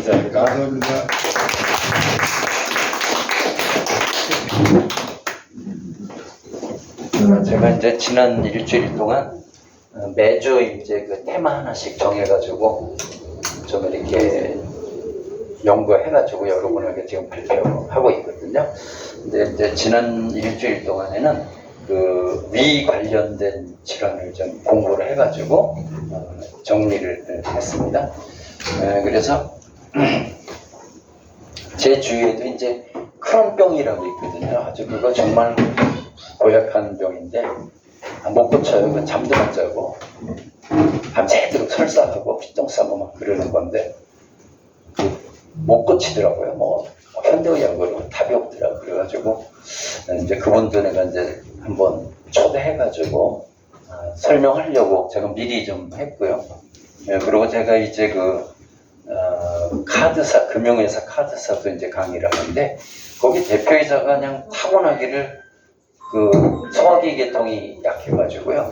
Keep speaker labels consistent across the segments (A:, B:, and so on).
A: 감사합니다.
B: 감사합니다.
A: 제가 이제 지난 일주일 동안 매주 이제 그 테마 하나씩 정해가지고 좀 이렇게 연구해가지고 여러분에게 지금 발표하고 있거든요. 근데 이제 지난 일주일 동안에는 그 위 관련된 질환을 좀 공부를 해가지고 정리를 했습니다. 그래서 제 주위에도 이제 크론병이라고 있거든요. 아주 그거 정말 고약한 병인데 못 고쳐요. 잠도 못 자고 밤새도록 설사하고 피똥 싸고 막 그러는 건데 못 고치더라고요. 뭐 현대의학으로 답이 없더라고요. 그래가지고 이제 그분들에게 이제 한번 초대해가지고 설명하려고 제가 미리 좀 했고요. 그리고 제가 이제 그 카드사, 금융회사 카드사도 이제 강의를 하는데 거기 대표이사가 그냥 타고나기를 그 소화기 계통이 약해가지고요.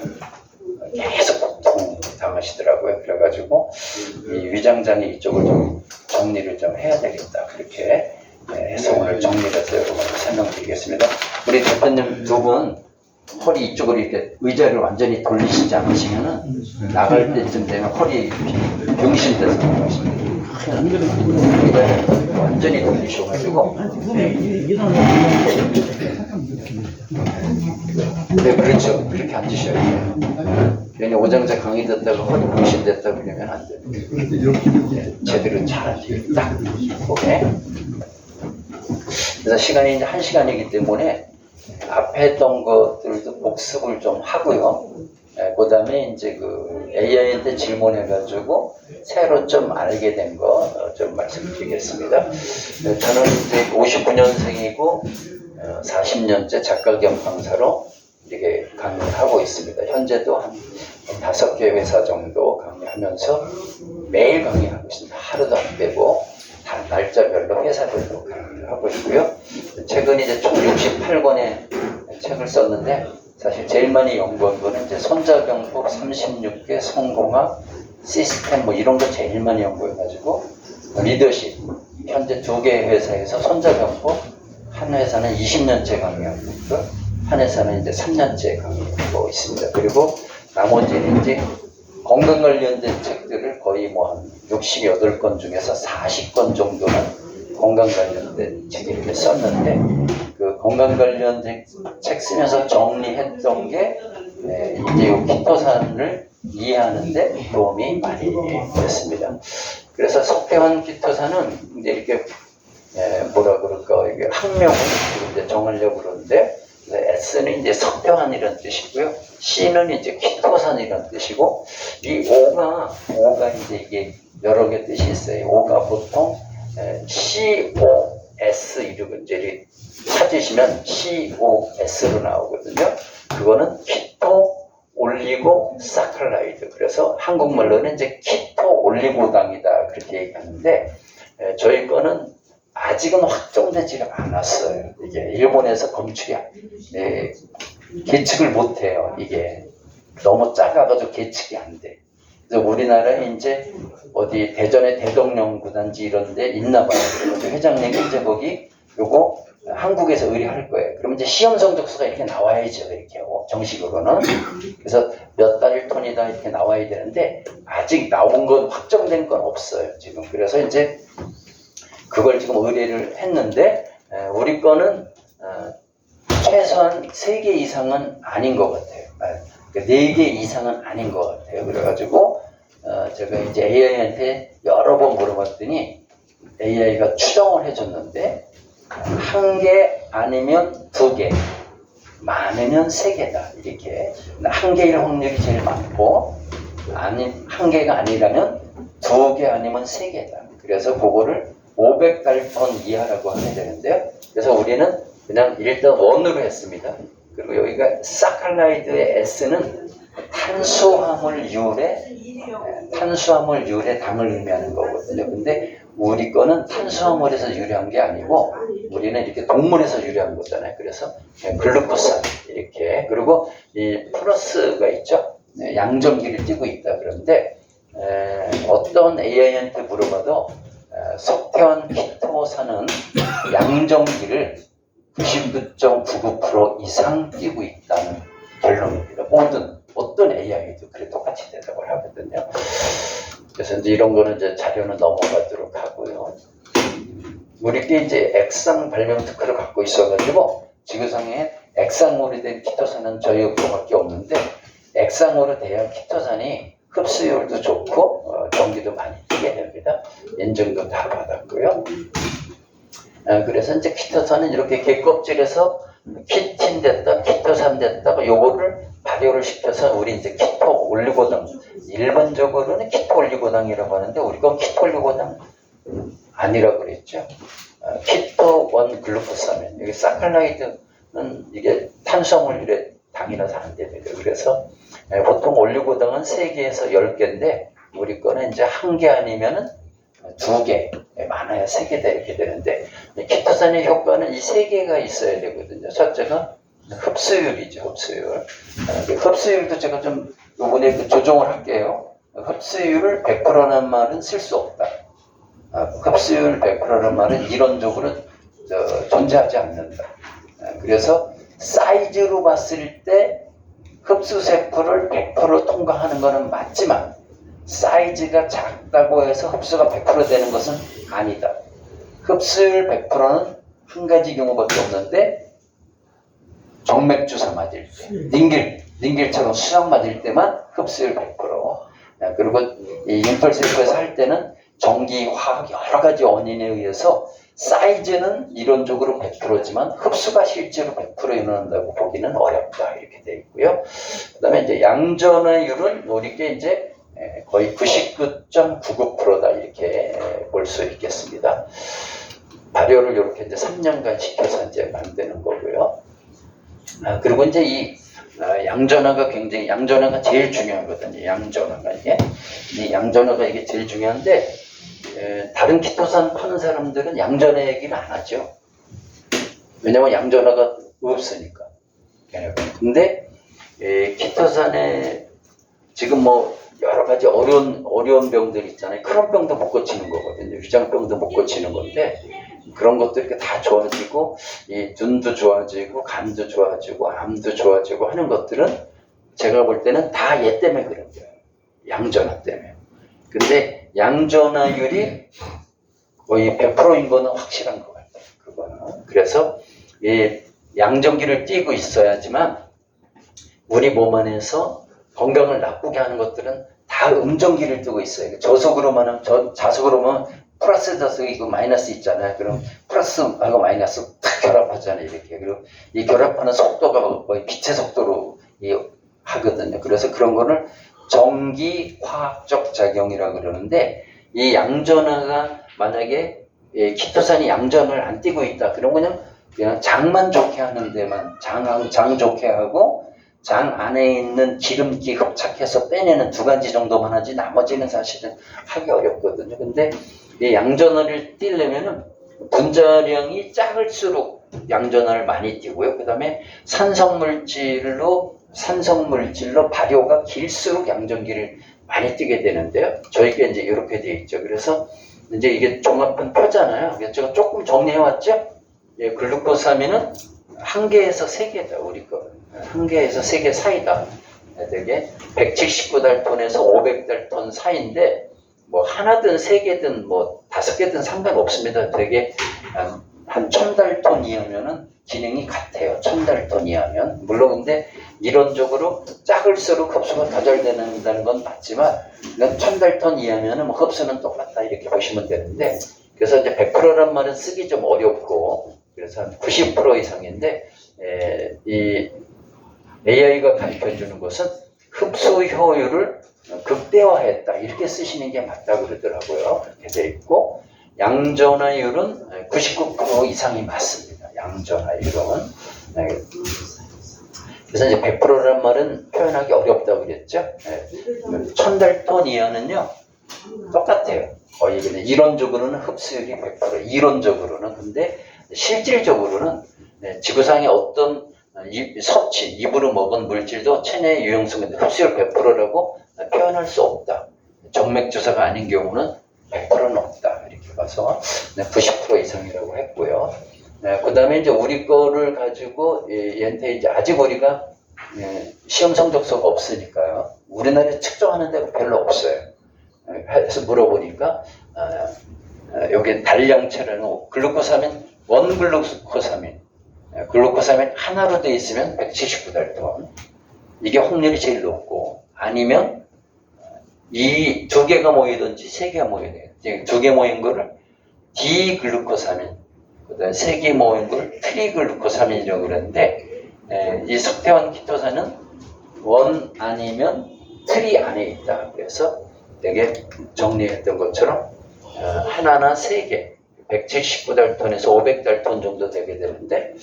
A: 계속 고통 당하시더라고요. 그래가지고 이 위장장애 이쪽을 좀 정리를 좀 해야 되겠다. 그렇게 해서 오늘 정리를 해서 여러분께 설명드리겠습니다. 우리 대표님 두 분 허리 이쪽으로 이렇게 의자를 완전히 돌리시지 않으시면은 나갈 때쯤 되면 허리 병신돼서 나가십니다. 완전히 돌리셔가지고 네, 그렇죠. 그렇게 앉으셔야 돼요. 괜히 오장자 강의 듣다가 허리 병신됐다 그러면 안 돼요. 네, 제대로 잘 앉아요. 딱 오케이. 그래서 시간이 이제 1시간이기 때문에 앞에 했던 것들도 복습을 좀 하고요. 그 다음에 이제 그 AI한테 질문해가지고 새로 좀 알게 된 거 좀 말씀드리겠습니다. 저는 이제 59년생이고 40년째 작가 겸 강사로 이렇게 강의를 하고 있습니다. 현재도 한 5개 회사 정도 강의하면서 매일 강의하고 있습니다. 하루도 안 빼고 다 날짜별로 회사별로 강의를 하고 있고요. 최근 이제 총 68권의 책을 썼는데 사실 제일 많이 연구한 거는 이제 손자병법 36개 성공학 시스템 뭐 이런 거 제일 많이 연구해가지고 리더십 현재 2개 회사에서 손자병법 한 회사는 20년째 강의하고 있고 한 회사는 이제 3년째 강의하고 있습니다. 그리고 나머지는 이제 건강 관련된 책들을 거의 뭐 한 68권 중에서 40권 정도는 건강 관련된 책을 이렇게 썼는데 그 건강 관련된 책 쓰면서 정리했던 게 이제 이 키토산을 이해하는데 도움이 많이 됐습니다. 그래서 석회원 키토산은 이제 이렇게 뭐라 그럴까 이게 학명을 이제 정하려고 그러는데 S는 이제 석회환이라는 뜻이고요. C는 이제 키토산이라는 뜻이고 이 O가 이제 이게 여러 개 뜻이 있어요. O가 보통 COS 이렇게 이제 찾으시면 COS로 나오거든요. 그거는 키토 올리고 사카라이드. 그래서 한국말로는 이제 키토 올리고당이다 그렇게 얘기하는데 저희 거는 아직은 확정되지가 않았어요. 이게 일본에서 검출이 계측을 못해요. 이게 너무 작아가지고 계측이 안 돼. 그래서 우리나라에 이제 어디 대전의 대동연구단지 이런데 있나 봐요. 그래서 회장님이 이제 거기 요거 한국에서 의뢰할 거예요. 그러면 이제 시험 성적서가 이렇게 나와야죠. 이렇게 정식으로는. 그래서 몇 달 톤이다 이렇게 나와야 되는데 아직 나온 건 확정된 건 없어요. 지금. 그래서 이제 그걸 지금 의뢰를 했는데 우리 거는 최소한 3개 이상은 아닌 것 같아요. 4개 이상은 아닌 것 같아요. 그래가지고 제가 이제 AI한테 여러 번 물어봤더니 AI가 추정을 해줬는데 1개 아니면 2개, 많으면 3개다. 이렇게 1개일 확률이 제일 많고 1개가 아니라면 2개 아니면 3개다. 그래서 그거를 500달톤 이하라고 하면 되는데요. 그래서 우리는 그냥 일단 원으로 했습니다. 그리고 여기가 사카라이드의 S는 탄수화물율의 당을 의미하는 거거든요. 근데 우리 거는 탄수화물에서 유래한 게 아니고 우리는 이렇게 동물에서 유래한 거잖아요. 그래서 글루코산 이렇게 그리고 이 플러스가 있죠. 양전기를 띄고 있다 그런데 어떤 AI한테 물어봐도 석태환 키토산은 양정기를 99.99% 이상 띄고 있다는 결론입니다. 모든 어떤 AI도 그래 똑같이 대답을 하거든요. 그래서 이제 이런 거는 이제 자료는 넘어가도록 하고요. 우리께 이제 액상 발명 특허를 갖고 있어가지고 지구상에 액상으로 된 키토산은 저희 업소밖에 없는데 액상으로 대한 키토산이 흡수율도 좋고 전기도 많이 띄게 됩니다. 인증도 다 받았고요. 그래서 이제 키토산은 이렇게 개껍질에서 키틴 됐다, 키토산 됐다가 요거를 발효를 시켜서 우리 이제 키토 올리고당, 일반적으로는 키토 올리고당이라고 하는데 우리 건 키토 올리고당 아니라고 그랬죠. 키토 원 글루코사민, 여기 사카라이드는 이게 탄수화물 당이라서 안 됩니다. 그래서 보통 올리고당은 3개에서 10개인데 우리 거는 이제 1개 아니면은 2개, 많아야 3개다 이렇게 되는데 키토산의 효과는 이 3개가 있어야 되거든요. 첫째가 흡수율이죠. 흡수율도 제가 좀 이번에 조정을 할게요. 흡수율을 100%라는 말은 쓸 수 없다. 흡수율 100%라는 말은 이론적으로 존재하지 않는다. 그래서 사이즈로 봤을 때 흡수세포를 100% 통과하는 것은 맞지만 사이즈가 작다고 해서 흡수가 100% 되는 것은 아니다. 흡수율 100%는 한 가지 경우밖에 없는데 정맥주사 맞을 때, 닌길처럼 수약 맞을 때만 흡수율 100%. 그리고 이 임펄세포에서 할 때는 전기, 화학 여러 가지 원인에 의해서 사이즈는 이론적으로 100%지만 흡수가 실제로 100% 일어난다고 보기는 어렵다 이렇게 되어 있고요. 그다음에 이제 양전화율은 우리께 이제 거의 99.99%다 이렇게 볼 수 있겠습니다. 발효를 이렇게 이제 3년간 시켜서 이제 만드는 거고요. 그리고 이제 이 양전화가 제일 중요하거든요. 양전화가 이 양전화가 이게 제일 중요한데 다른 키토산 파는 사람들은 양전화 얘기는 안 하죠. 왜냐면 양전화가 없으니까. 근데 키토산에 지금 뭐 여러 가지 어려운 병들 있잖아요. 그런 병도 못 고치는 거거든요. 위장병도 못 고치는 건데 그런 것도 이렇게 다 좋아지고 이 눈도 좋아지고 간도 좋아지고 암도 좋아지고 하는 것들은 제가 볼 때는 다 얘 때문에 그런 거예요. 양전화 때문에. 근데 양전화율이 거의 100%인 거는 확실한 것 같아요. 그거는. 그래서 이 양전기를 띄고 있어야지만 우리 몸 안에서 건강을 나쁘게 하는 것들은 다 음전기를 띄고 있어요. 저속으로만 자속으로만 플러스 자속이고 마이너스 있잖아요. 그럼 플러스하고 마이너스 탁 결합하잖아요. 이렇게. 그리고 이 결합하는 속도가 거의 빛의 속도로 하거든요. 그래서 그런 거를 전기 화학적 작용이라고 그러는데 이 양전화가 만약에 키토산이 양전을 안 띄고 있다. 그럼 그냥 장만 좋게 하는 데만 장 좋게 하고 장 안에 있는 기름기 흡착해서 빼내는 2가지 정도만 하지 나머지는 사실은 하기 어렵거든요. 근데 이 양전화를 띄려면은 분자량이 작을수록 양전화를 많이 띄고요. 그 다음에 산성물질로 발효가 길수록 양전기를 많이 띄게 되는데요. 저희가 이제 이렇게 되어 있죠. 그래서 이제 이게 종합한 표잖아요. 그래서 제가 조금 정리해 왔죠. 글루코사민은 1개에서 3개다. 우리 거 1개에서 3개 사이다. 되게 179달톤에서 500달톤 사이인데 뭐 하나든 3개든 뭐 5개든 상관없습니다. 되게 한 1000달톤 이하면은 기능이 같아요. 1000달톤 이하면. 물론 근데 이론적으로 작을수록 흡수가 더 잘 된다는 건 맞지만 1000달톤 이하면은 뭐 흡수는 똑같다 이렇게 보시면 되는데 그래서 이제 100%란 말은 쓰기 좀 어렵고 그래서 한 90% 이상인데 이 AI가 가르쳐주는 것은 흡수 효율을 극대화했다 이렇게 쓰시는 게 맞다고 그러더라고요. 그렇게 돼 있고 양전화율은 99% 이상이 맞습니다. 양전화율은. 그래서 이제 100%란 말은 표현하기 어렵다고 그랬죠. 1000달톤 이하는요 똑같아요. 거의 이론적으로는 흡수율이 100%, 이론적으로는. 근데 실질적으로는 지구상의 어떤 섭취, 입으로 먹은 물질도 체내 유용성인데 흡수율 100%라고 표현할 수 없다. 정맥주사가 아닌 경우는 100%는 없다. 이렇게 봐서 90% 이상이라고 했고요. 그 다음에 이제 우리 거를 가지고 얘한테 이제 아직 우리가 시험 성적서가 없으니까요. 우리나라에 측정하는 데가 별로 없어요. 해서 물어보니까 여기 달량체라는 글루코사민, 원글루코사민, 글루코사민 하나로 되어 있으면 179달톤. 이게 확률이 제일 높고, 아니면 이 두 개가 모이든지 세 개가 모여야 돼요. 두 개 모인 거를 디글루코사민, 그다음에 세 개 모인 걸 트리글루코사민이라고 그러는데, 이 석태환 키토산은 원 아니면 트리 안에 있다. 그래서 되게 정리했던 것처럼 하나나 세 개, 179달톤에서 500달톤 정도 되게 되는데,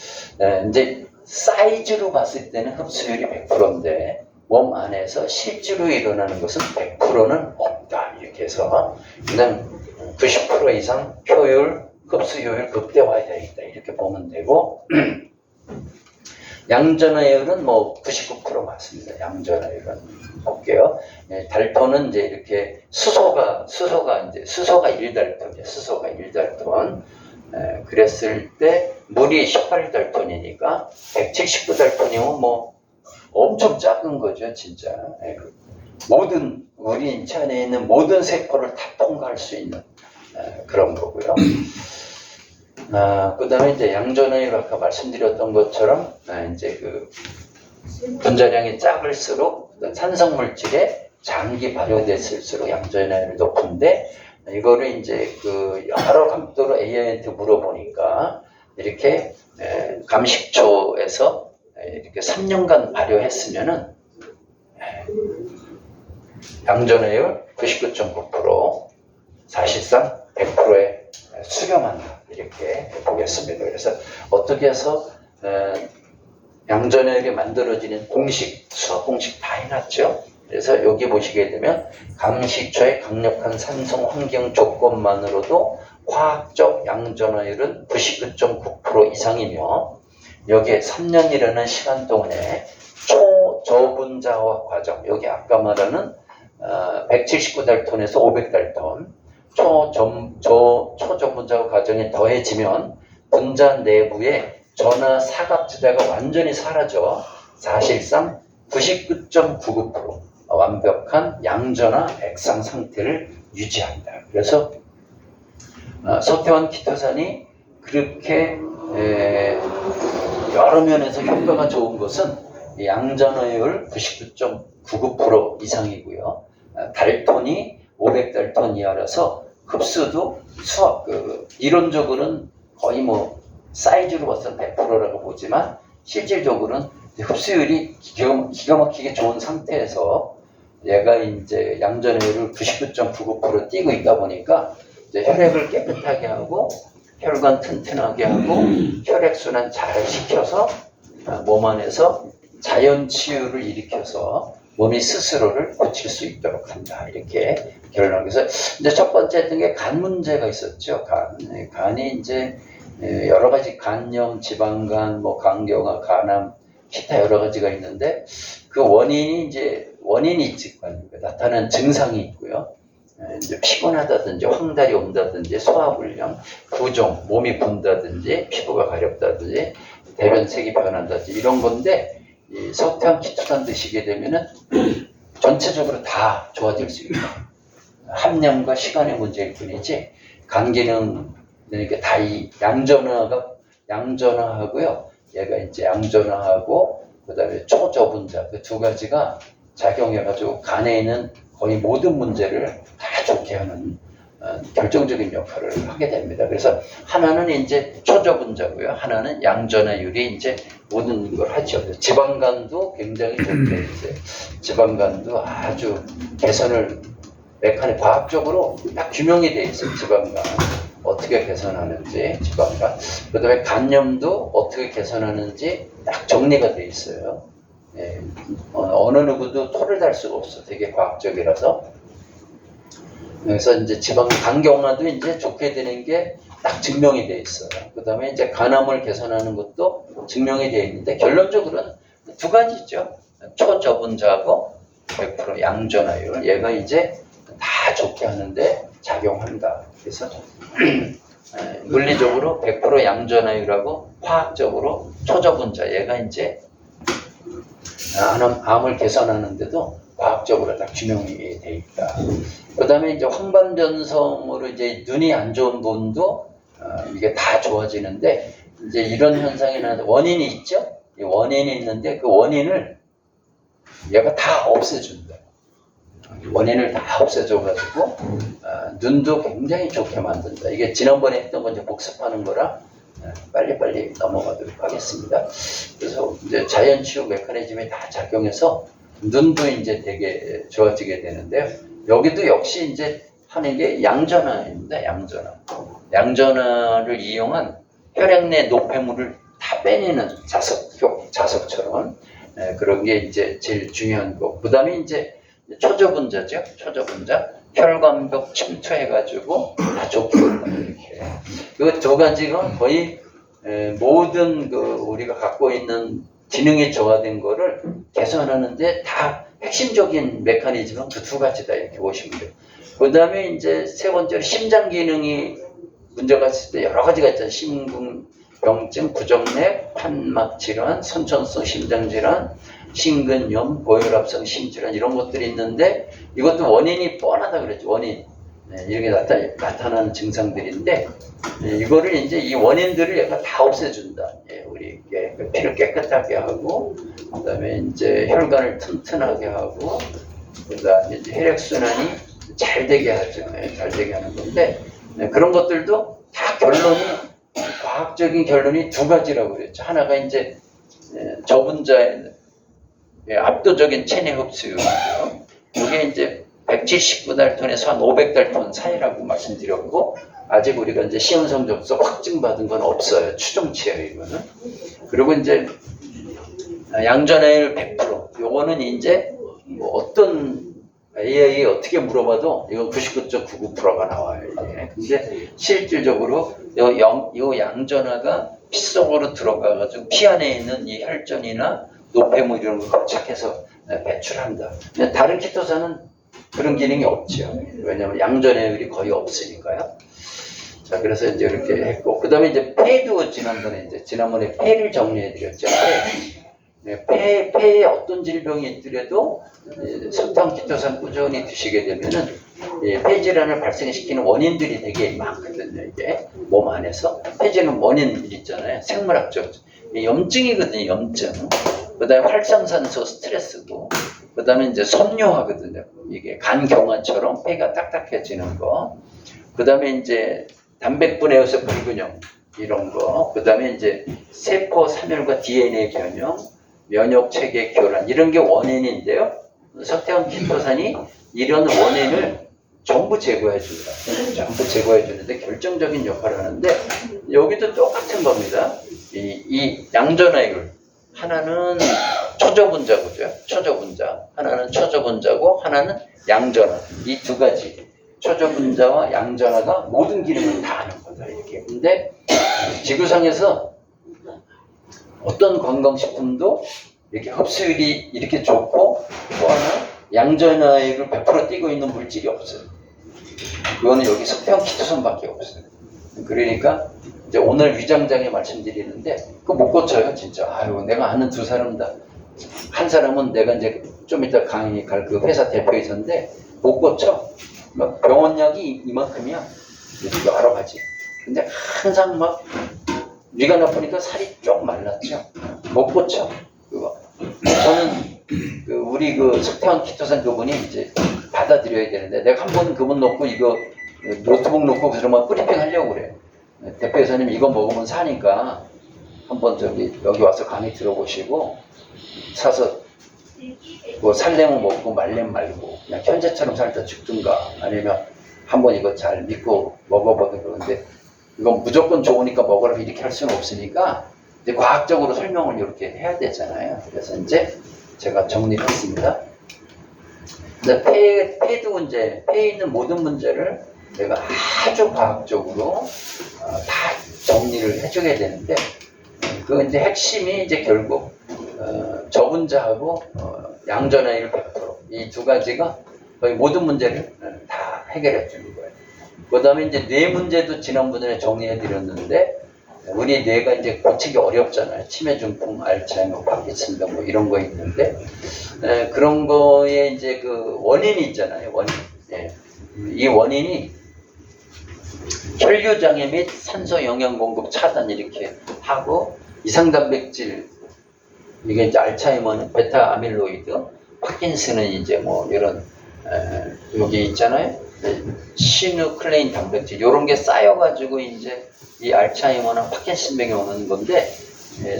A: 이제 사이즈로 봤을 때는 흡수율이 100%인데 몸 안에서 실제로 일어나는 것은 100%는 없다. 이렇게 해서 그다음 90% 이상 효율, 흡수효율 극대화되어 있다. 이렇게 보면 되고, 양전화율은 뭐 99% 맞습니다. 양전화율은 볼게요. 달톤은 이제 이렇게 수소가 이제 수소가 1달톤이에요. 수소가 1달톤. 그랬을 때 물이 18달톤이니까 179달톤이면 뭐 엄청 작은 거죠, 진짜. 모든 우리 인체 안에 있는 모든 세포를 다 통과할 수 있는 그런 거고요. 그 다음에 이제 양전화율 아까 말씀드렸던 것처럼 이제 그 분자량이 작을수록 산성 물질에 장기 발효됐을수록 양전화율이 높은데, 이거를 이제 그 여러 각도로 AI한테 물어보니까 이렇게 감식초에서 이렇게 3년간 발효했으면은 양전화율 99.9%, 사실상 100%에 수렴한다. 이렇게 보겠습니다. 그래서 어떻게 해서 양전화율이 만들어지는 공식, 수학 공식 다 해놨죠. 그래서 여기 보시게 되면 감식초의 강력한 산성 환경 조건만으로도 화학적 양전화율은 99.9% 이상이며, 여기에 3년이라는 시간 동안에 초저분자화 과정, 여기 아까 말하는 179달톤에서 500달톤 초저분자화 과정이 더해지면 분자 내부에 전하 사각지대가 완전히 사라져 사실상 99.99% 완벽한 양전화 액상 상태를 유지한다. 그래서 석태환 키토산이 그렇게 여러 면에서 효과가 좋은 것은 양전화율 99.99% 이상이고요. 달톤이 500달톤 이하라서 흡수도 이론적으로는 거의 뭐 사이즈로 봐서 100%라고 보지만 실질적으로는 흡수율이 기가 막히게 좋은 상태에서 얘가 이제 양전화율을 99.99% 띄고 있다 보니까 이제 혈액을 깨끗하게 하고 혈관 튼튼하게 하고 혈액순환 잘 시켜서 몸 안에서 자연 치유를 일으켜서 몸이 스스로를 고칠 수 있도록 한다. 이렇게 결론해서 이제 첫 번째 했던 게 간 문제가 있었죠. 간이 이제 여러 가지 간염, 지방간, 뭐 간경화, 간암, 기타 여러 가지가 있는데 그 원인이 있을 거 아닙니까? 나타나는 증상이 있고요. 이제 피곤하다든지 황달이 온다든지 소화불량, 부종, 몸이 붓다든지 피부가 가렵다든지 대변색이 변한다든지 이런 건데, 이 석탄 키토산 드시게 되면은 전체적으로 다 좋아질 수 있다. 함량과 시간의 문제일 뿐이지 간 기능 그러니까 다 이 양전화하고요. 얘가 이제 양전화하고 그다음에 초저분자 그 두 가지가 작용해가지고 간에 있는 거의 모든 문제를 다 좋게 하는 결정적인 역할을 하게 됩니다. 그래서 하나는 이제 초저분자고요. 하나는 양전화율이 이제 모든 걸 하죠. 지방간도 굉장히 좋게 이제 지방간도 아주 개선을 과학적으로 딱 규명이 돼 있어요. 지방간 어떻게 개선하는지 지방간. 그다음에 간염도 어떻게 개선하는지 딱 정리가 돼 있어요. 어느 누구도 토를 달 수가 없어. 되게 과학적이라서. 그래서 이제 간경화도 이제 좋게 되는 게 딱 증명이 돼 있어요. 그 다음에 이제 간암을 개선하는 것도 증명이 돼 있는데 결론적으로는 두 가지죠. 초저분자하고 100% 양전화율. 얘가 이제 다 좋게 하는데 작용한다. 그래서 물리적으로 100% 양전화율하고 화학적으로 초저분자 얘가 이제 암을 개선하는데도 과학적으로 다 규명이 돼 있다. 그 다음에 이제 황반변성으로 이제 눈이 안 좋은 분도 이게 다 좋아지는데 이제 이런 현상이 나는 원인이 있죠. 원인이 있는데 그 원인을 얘가 다 없애준다. 원인을 다 없애줘가지고 눈도 굉장히 좋게 만든다. 이게 지난번에 했던 거 이제 복습하는 거라 빨리빨리 넘어가도록 하겠습니다. 그래서 이제 자연치유 메커니즘이 다 작용해서 눈도 이제 되게 좋아지게 되는데요. 여기도 역시 이제 하는 게 양전화입니다. 양전화를 이용한 혈액 내 노폐물을 다 빼내는 자석처럼 그런 게 이제 제일 중요한 거. 그 다음에 이제 초저분자죠. 초저분자. 혈관벽 침투해가지고 다 좋게 된다. 이렇게. 그 두 가지가 거의 모든 그 우리가 갖고 있는 기능이 저하된 거를 개선하는데 다 핵심적인 메커니즘은 그 두 가지다. 이렇게 보시면 돼요. 그 다음에 이제 세 번째로 심장 기능이 문제가 있을 때 여러 가지가 있잖아요. 심근병증, 부정맥, 판막 질환, 선천성 심장 질환, 심근염, 고혈압성 심질환 이런 것들이 있는데 이것도 원인이 뻔하다 그랬죠. 원인. 이렇게 나타나는 증상들인데 이거를 이제 이 원인들을 얘가 다 없애준다. 우리 피를 깨끗하게 하고 그다음에 이제 혈관을 튼튼하게 하고 그다음에 이제 혈액 순환이 잘 되게 하죠. 잘 되게 하는 건데 그런 것들도 다 과학적인 결론이 두 가지라고 그랬죠. 하나가 이제 저분자의 압도적인 체내 흡수율이고요. 이게 이제 179달톤에서 한 500달톤 사이라고 말씀드렸고 아직 우리가 이제 시험성 접수 확증받은 건 없어요. 추정치예요, 이거는. 그리고 이제 양전화율 100%. 요거는 이제 뭐 어떤 AI에 어떻게 물어봐도 이건 99.99%가 나와요. 이게. 근데 실질적으로 요 양전화가 피 속으로 들어가가지고 피 안에 있는 이 혈전이나 노폐물 이런 걸 흡착해서 배출한다. 근데 다른 키토산은 그런 기능이 없죠. 왜냐하면 양전화율이 거의 없으니까요. 자, 그래서 이제 이렇게 했고, 그 다음에 이제 폐도 지난번에 폐를 정리해드렸죠. 폐에 어떤 질병이 있더라도 설탕, 키토산 꾸준히 드시게 되면은 폐질환을 발생시키는 원인들이 되게 많거든요. 이게 몸 안에서 폐질환 원인들 있잖아요. 생물학적 염증이거든요. 염증. 그 다음에 활성산소 스트레스고, 그 다음에 이제 섬유화거든요. 이게 간경화처럼 폐가 딱딱해지는 거. 그 다음에 이제 단백분에 의해서 불균형 이런 거. 그 다음에 이제 세포 사멸과 DNA 변형, 면역 체계 교란 이런 게 원인인데요. 석태환 키토산이 이런 원인을 전부 제거해 준다. 전부 제거해 주는데 결정적인 역할을 하는데 여기도 똑같은 겁니다. 이 양전화율 하나는 초저분자고요. 초저분자. 하나는 초저분자고 하나는 양전화. 이 두 가지. 초저분자와 양전화가 모든 기능을 다 하는 거다. 이렇게. 근데 지구상에서 어떤 건강식품도 이렇게 흡수율이 이렇게 좋고 또 하나 양전화율을 100% 띄고 있는 물질이 없어요. 그거는 여기 석태환 키토산밖에 없어요. 그러니까 이제 오늘 위장장애 말씀드리는데 그거 못 고쳐요 진짜. 아유 내가 아는 두 사람다. 한 사람은 내가 이제 좀 이따 강의 갈 그 회사 대표이사인데 못 고쳐. 막 병원약이 이만큼이야. 여러 가지. 근데 항상 막 위가 나쁘니까 살이 좀 말랐죠. 못 고쳐. 그거. 저는 우리 석태환 키토산 그분이 이제 받아들여야 되는데 내가 한 번은 그분 놓고 이거 노트북 놓고 그러면 브리핑 하려고 그래. 대표이사님 이거 먹으면 사니까 한번 여기 와서 강의 들어보시고 사서 뭐 살려면 먹고 말려면 말고 그냥 현재처럼 살다 죽든가 아니면 한번 이거 잘 믿고 먹어보든 그러는데 이건 무조건 좋으니까 먹으라 이렇게 할 수는 없으니까 이제 과학적으로 설명을 이렇게 해야 되잖아요. 그래서 이제 제가 정리를 했습니다. 근데 폐도 이제 폐에 있는 모든 문제를 내가 아주 과학적으로 다 정리를 해주게 되는데 그 이제 핵심이 이제 결국 저분자하고 양전화율 100% 이 두 가지가 거의 모든 문제를 다 해결해 주는 거예요. 그 다음에 이제 뇌 문제도 지난번에 정리해 드렸는데, 우리 뇌가 이제 고치기 어렵잖아요. 치매중풍, 알츠하이머, 파킨슨병 뭐 이런 거 있는데, 그런 거에 이제 그 원인이 있잖아요. 원인. 예. 이 원인이 혈류장애 및 산소 영양 공급 차단 이렇게 하고, 이상단백질, 이게 이제 알츠하이머는 베타 아밀로이드, 파킨슨은 이제 뭐 이런 여기 있잖아요. 시누클레인 단백질 이런 게 쌓여가지고 이제 이 알츠하이머나 파킨슨병이 오는 건데,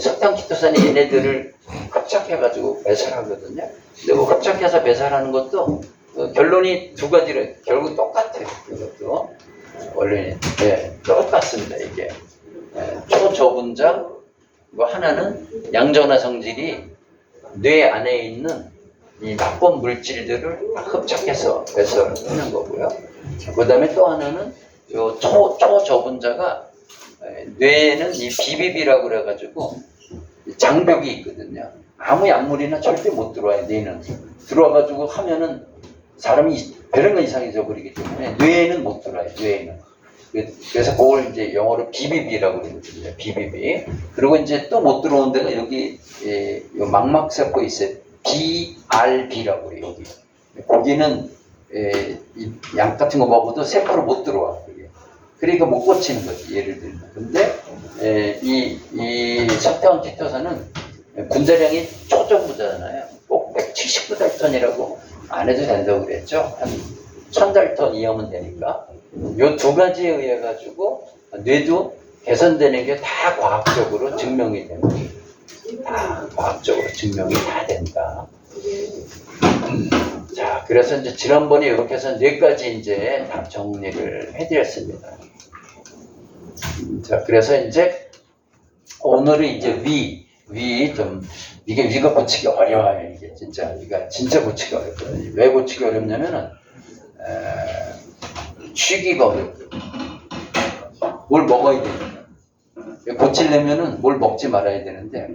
A: 설탕키토산이 얘네들을 합착해가지고 배설하거든요. 근데 그 합착해서 배설하는 것도 결론이 두 가지로 결국 똑같아요. 이것도 원래 똑같습니다. 이게 초저분자, 뭐 하나는 양전화 성질이 뇌 안에 있는 이 나쁜 물질들을 흡착해서 배설하는 거고요. 그 다음에 또 하나는 요 초저분자가 뇌에는 이 BBB라고 그래가지고 장벽이 있거든요. 아무 약물이나 절대 못 들어와요. 뇌는 들어와가지고 하면은 사람이 별의가 이상해져 버리기 때문에 뇌에는 못 들어와요. 뇌에는. 그래서 그걸 이제 영어로 BBB라고 그러거든요. BBB. 그리고 이제 또 못 들어온 데가 여기 망막세포 있어요. BRB라고 그래요. 여기. 거기는 양 같은 거 먹어도 세포로 못 들어와. 그러니까 못 고치는 거지. 예를 들면. 근데 이 설탕키토산은 분자량이 초저분자잖아요. 꼭 170달턴이라고 안 해도 된다고 그랬죠. 한 1000달턴 이하면 되니까. 요 두 가지에 의해 가지고 뇌도 개선되는 게 다 과학적으로 증명이 됩니다. 다 과학적으로 증명이 다 된다. 자, 그래서 이제 지난번에 이렇게 해서 네 가지 이제 다 정리를 해드렸습니다. 자, 그래서 이제 오늘은 이제 이게 위가 고치기 어려워요. 이게 진짜 위가 진짜 고치기 어렵거든요. 왜 고치기 어렵냐면은 쉬기가 어렵거든요. 뭘 먹어야 되니까. 고치려면은 뭘 먹지 말아야 되는데,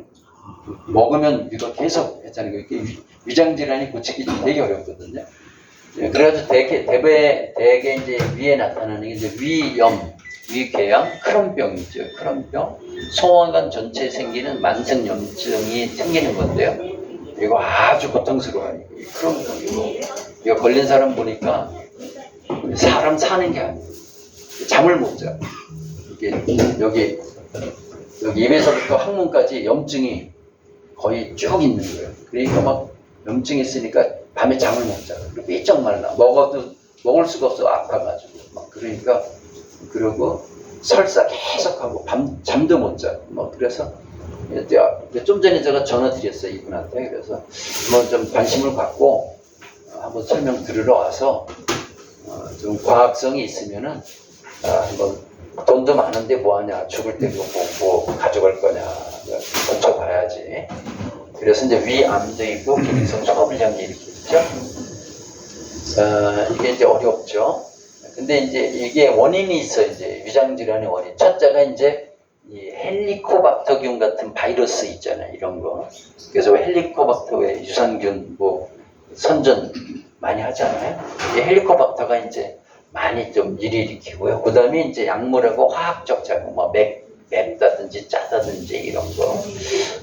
A: 먹으면 위가 계속 했잖아요. 이게 위장 질환이 고치기 되게 어렵거든요. 그래서 대개 이제 위에 나타나는 게 이제 위염, 위궤양, 크론병이죠. 크론병, 소화관 전체에 생기는 만성 염증이 생기는 건데요. 이거 아주 고통스러워요. 크론병 이거 걸린 사람 보니까 사람 사는 게 아니에요. 잠을 못 자. 이게 여기 입에서부터 항문까지 염증이 거의 쭉 있는 거예요. 그러니까 막 염증이 있으니까 밤에 잠을 못 자. 그리고 삐쩍 말라. 먹을 수가 없어. 아파가지고. 막 그러니까, 그리고 설사 계속하고 잠도 못 자. 뭐 그래서 좀 전에 제가 전화 드렸어요. 이분한테. 그래서 뭐 좀 관심을 갖고 한번 설명 들으러 와서 좀 과학성이 있으면은 한번 돈도 많은데 뭐하냐, 죽을 때 뭐 가져갈 거냐, 고쳐봐야지. 그래서 이제 위암도 있고 기능성 소화불량이 이렇게 있죠. 이게 이제 어렵죠. 근데 이제 이게 원인이 있어요. 이제 위장질환의 원인. 첫째가 이제 이 헬리코박터균 같은 바이러스 있잖아요. 이런 거. 그래서 헬리코박터의 유산균 뭐 선전 많이 하잖아요. 이 헬리코박터가 이제 많이 좀 일으키고요. 그 다음에 이제 약물하고 화학적 작용, 뭐 맵다든지 짜다든지 이런 거.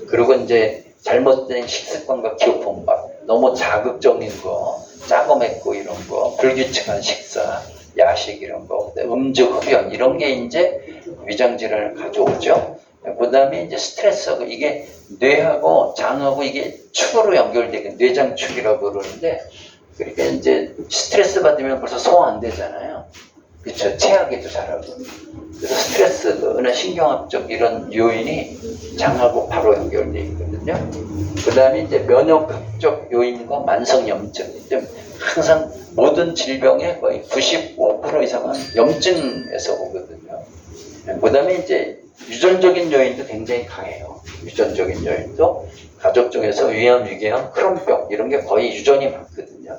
A: 그리고 이제 잘못된 식습관과 기호폰박, 너무 자극적인 거, 짜고 맵고 이런 거, 불규칙한 식사, 야식 이런 거, 음주 흡연 이런 게 이제 위장질환을 가져오죠. 그 다음에 이제 스트레스하고 이게 뇌하고 장하고 이게 축으로 연결되게 뇌장축이라고 그러는데, 그러니까 이제 스트레스 받으면 벌써 소화 안 되잖아요. 그렇죠. 체하기도 잘하고. 그래서 스트레스나 신경학적 이런 요인이 장하고 바로 연결되어 있거든요. 그 다음에 이제 면역학적 요인과 만성염증. 항상 모든 질병의 거의 95% 이상은 염증에서 오거든요. 그 다음에 이제 유전적인 요인도 굉장히 강해요. 유전적인 요인도 가족 중에서 위암, 위궤양, 크론병 이런 게 거의 유전이 많거든요.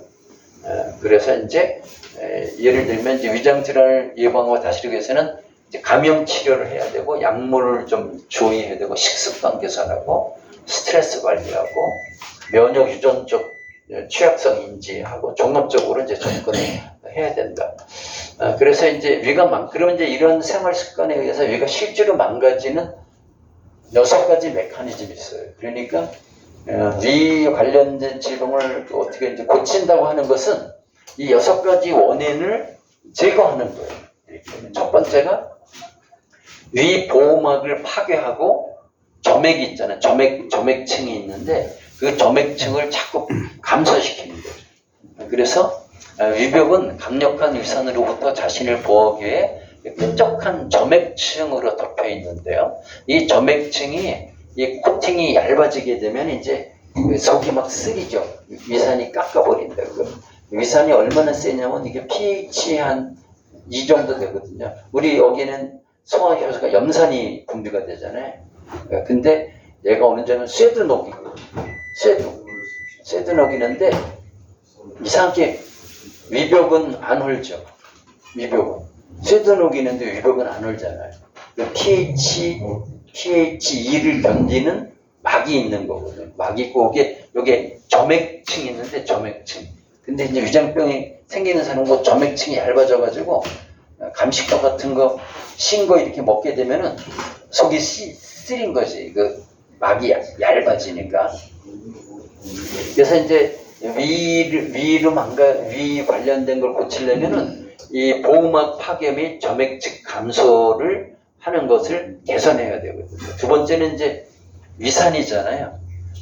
A: 그래서 이제 예를 들면 이제 위장 질환을 예방하고 다스리기 위해서는 이제 감염 치료를 해야 되고 약물을 좀 주의해야 되고 식습관 개선하고 스트레스 관리하고 면역 유전적 취약성 인지하고 종합적으로 이제 접근을 해야 된다. 그래서 이제 그러면 이제 이런 생활 습관에 의해서 위가 실제로 망가지는 6가지 메커니즘이 있어요. 그러니까 위 관련된 질병을 어떻게 이제 고친다고 하는 것은 이 6가지 원인을 제거하는 거예요. 이렇게. 첫 번째가 위 보호막을 파괴하고 점액이 있잖아요. 점액층이 있는데 그 점액층을 자꾸 감소시키는 거죠. 그래서 위벽은 강력한 위산으로부터 자신을 보호하기 위해 끈적한 점액층으로 덮여 있는데요. 이 점액층이 이 코팅이 얇아지게 되면 이제 속이 막 쓰리죠. 위산이 깎아버린다. 위산이 얼마나 세냐면 이게 pH 한 2 정도 되거든요. 우리 여기는 소화효소가 염산이 분비가 되잖아요. 근데 얘가 어느 정도 쇠도 녹이고, 쇠도 녹이는데 이상하게 위벽은 안 헐죠. 위벽은. 쇠도 녹이는데 위벽은 안 헐잖아요. pH 2를 견디는 막이 있는 거거든요. 막이 있고, 여기에 점액층이 있는데 점액층. 근데 이제 위장병이 생기는 사람은 뭐 점액층이 얇아져가지고 감식도 같은 거, 신 거 이렇게 먹게 되면은 속이 쓰린 거지. 그 막이 얇아지니까. 그래서 이제 위 관련된 걸 고치려면은 이 보호막 파괴 및 점액층 감소를 하는 것을 개선해야 되거든요. 두 번째는 이제 위산이잖아요.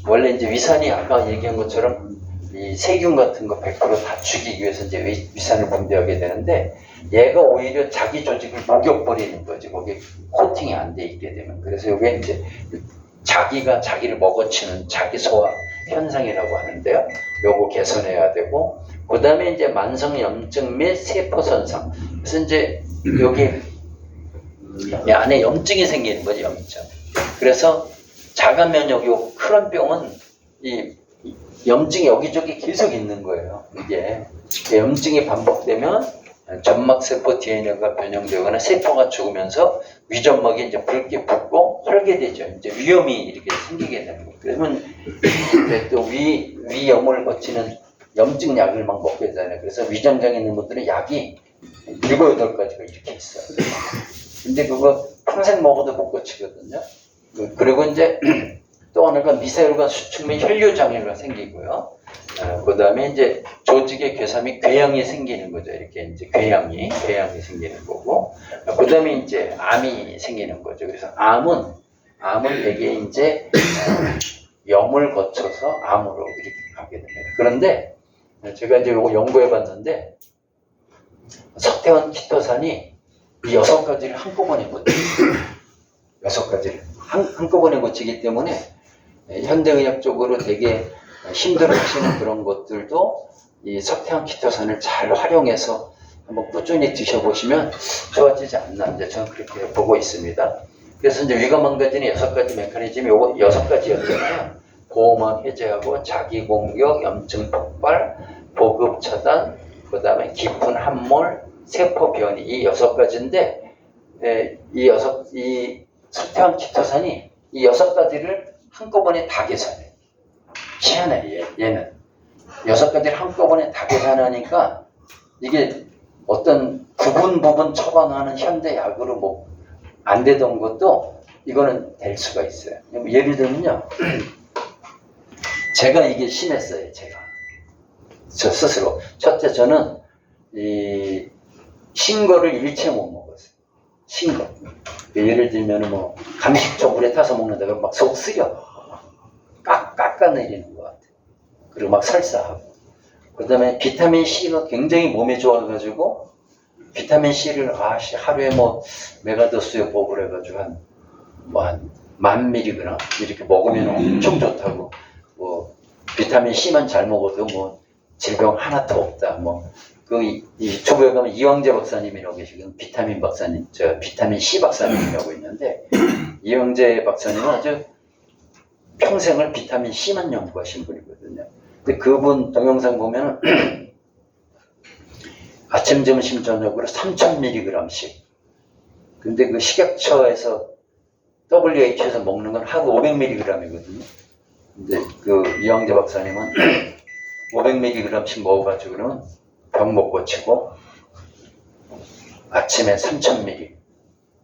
A: 원래 이제 위산이 아까 얘기한 것처럼 이 세균 같은 거 100% 다 죽이기 위해서 이제 위산을 분비하게 되는데 얘가 오히려 자기 조직을 녹여버리는 거지. 거기 코팅이 안 돼 있게 되면. 그래서 이게 이제 자기가 자기를 먹어치는 자기 소화 현상이라고 하는데요. 요거 개선해야 되고, 그 다음에 이제 만성 염증 및 세포 손상. 그래서 이제 여기 안에 염증이 생기는 거지, 염증. 그래서 자가 면역, 요 크론병은 이 염증이 여기저기 계속 있는 거예요. 이게 염증이 반복되면 점막세포 DNA가 변형되거나 세포가 죽으면서 위점막이 이제 붉게 붓고 헐게 되죠. 이제 위염이 이렇게 생기게 되는 거예요. 그러면 또 위염을 거치는 염증 약을 막 먹게 되잖아요. 그래서 위장장애 있는 분들은 약이 7, 8가지가 이렇게 있어요. 근데 그거 평생 먹어도 못 고치거든요. 그리고 이제 또 하나가 미세혈관 수축 및 혈류 장애가 생기고요. 그 다음에 이제 조직의 괴사및 궤양이 생기는 거죠. 이렇게 이제 궤양이 생기는 거고. 그 다음에 이제 암이 생기는 거죠. 그래서 암은 되게 이제 염을 거쳐서 암으로 이렇게 가게 됩니다. 그런데 제가 이제 이거 연구해 봤는데 석태환 키토산이 이 6가지를 한꺼번에 고쳐요. 6가지를 한꺼번에 고치기 때문에 현대의학적으로 되게 힘들어하시는 그런 것들도 이 석태환 키토산을 잘 활용해서 한번 꾸준히 드셔보시면 좋아지지 않나, 이제 저는 그렇게 보고 있습니다. 그래서 이제 위가 망가지는 6가지 메커니즘이 요거 6가지였잖아요. 보호막 해제하고 자기 공격, 염증 폭발, 보급 차단, 그 다음에 깊은 함몰, 세포 변이, 이 6가지인데 이 석태환 키토산이 이 6가지를 한꺼번에 다 개선해. 희한해, 얘는. 6가지를 한꺼번에 다 계산하니까 이게 어떤 부분 처방하는 현대약으로 뭐 안 되던 것도 이거는 될 수가 있어요. 예를 들면요. 제가 이게 심했어요, 제가. 저 스스로. 첫째, 저는 이 신거를 일체 못 먹었어요. 신거. 예를 들면 뭐 감식초 물에 타서 먹는다 그러면 막 속 쓰려. 깎아내리는 것 같아요. 그리고 막 설사하고. 그 다음에 비타민 C가 굉장히 몸에 좋아가지고 비타민 C를 하루에 뭐 메가도스에 보고를 해가지고 한 1000mg 이렇게 먹으면 엄청 좋다고. 뭐 비타민 C만 잘 먹어도 뭐 질병 하나도 없다. 뭐 그 유튜브에 가면 이영재 박사님이라고 계시거든요. 비타민 박사님, 비타민 C 박사님이라고 있는데 이영재 박사님은 아주 평생을 비타민 C만 연구하신 분이거든요. 근데 그분 동영상 보면 아침, 점심, 저녁으로 3000mg씩. 근데 그 식약처에서 WHO에서 먹는 건 하루 500mg이거든요. 근데 그 이영재 박사님은 500mg씩 먹어가지고 그러면 병 못 고치고 아침에 3000mg,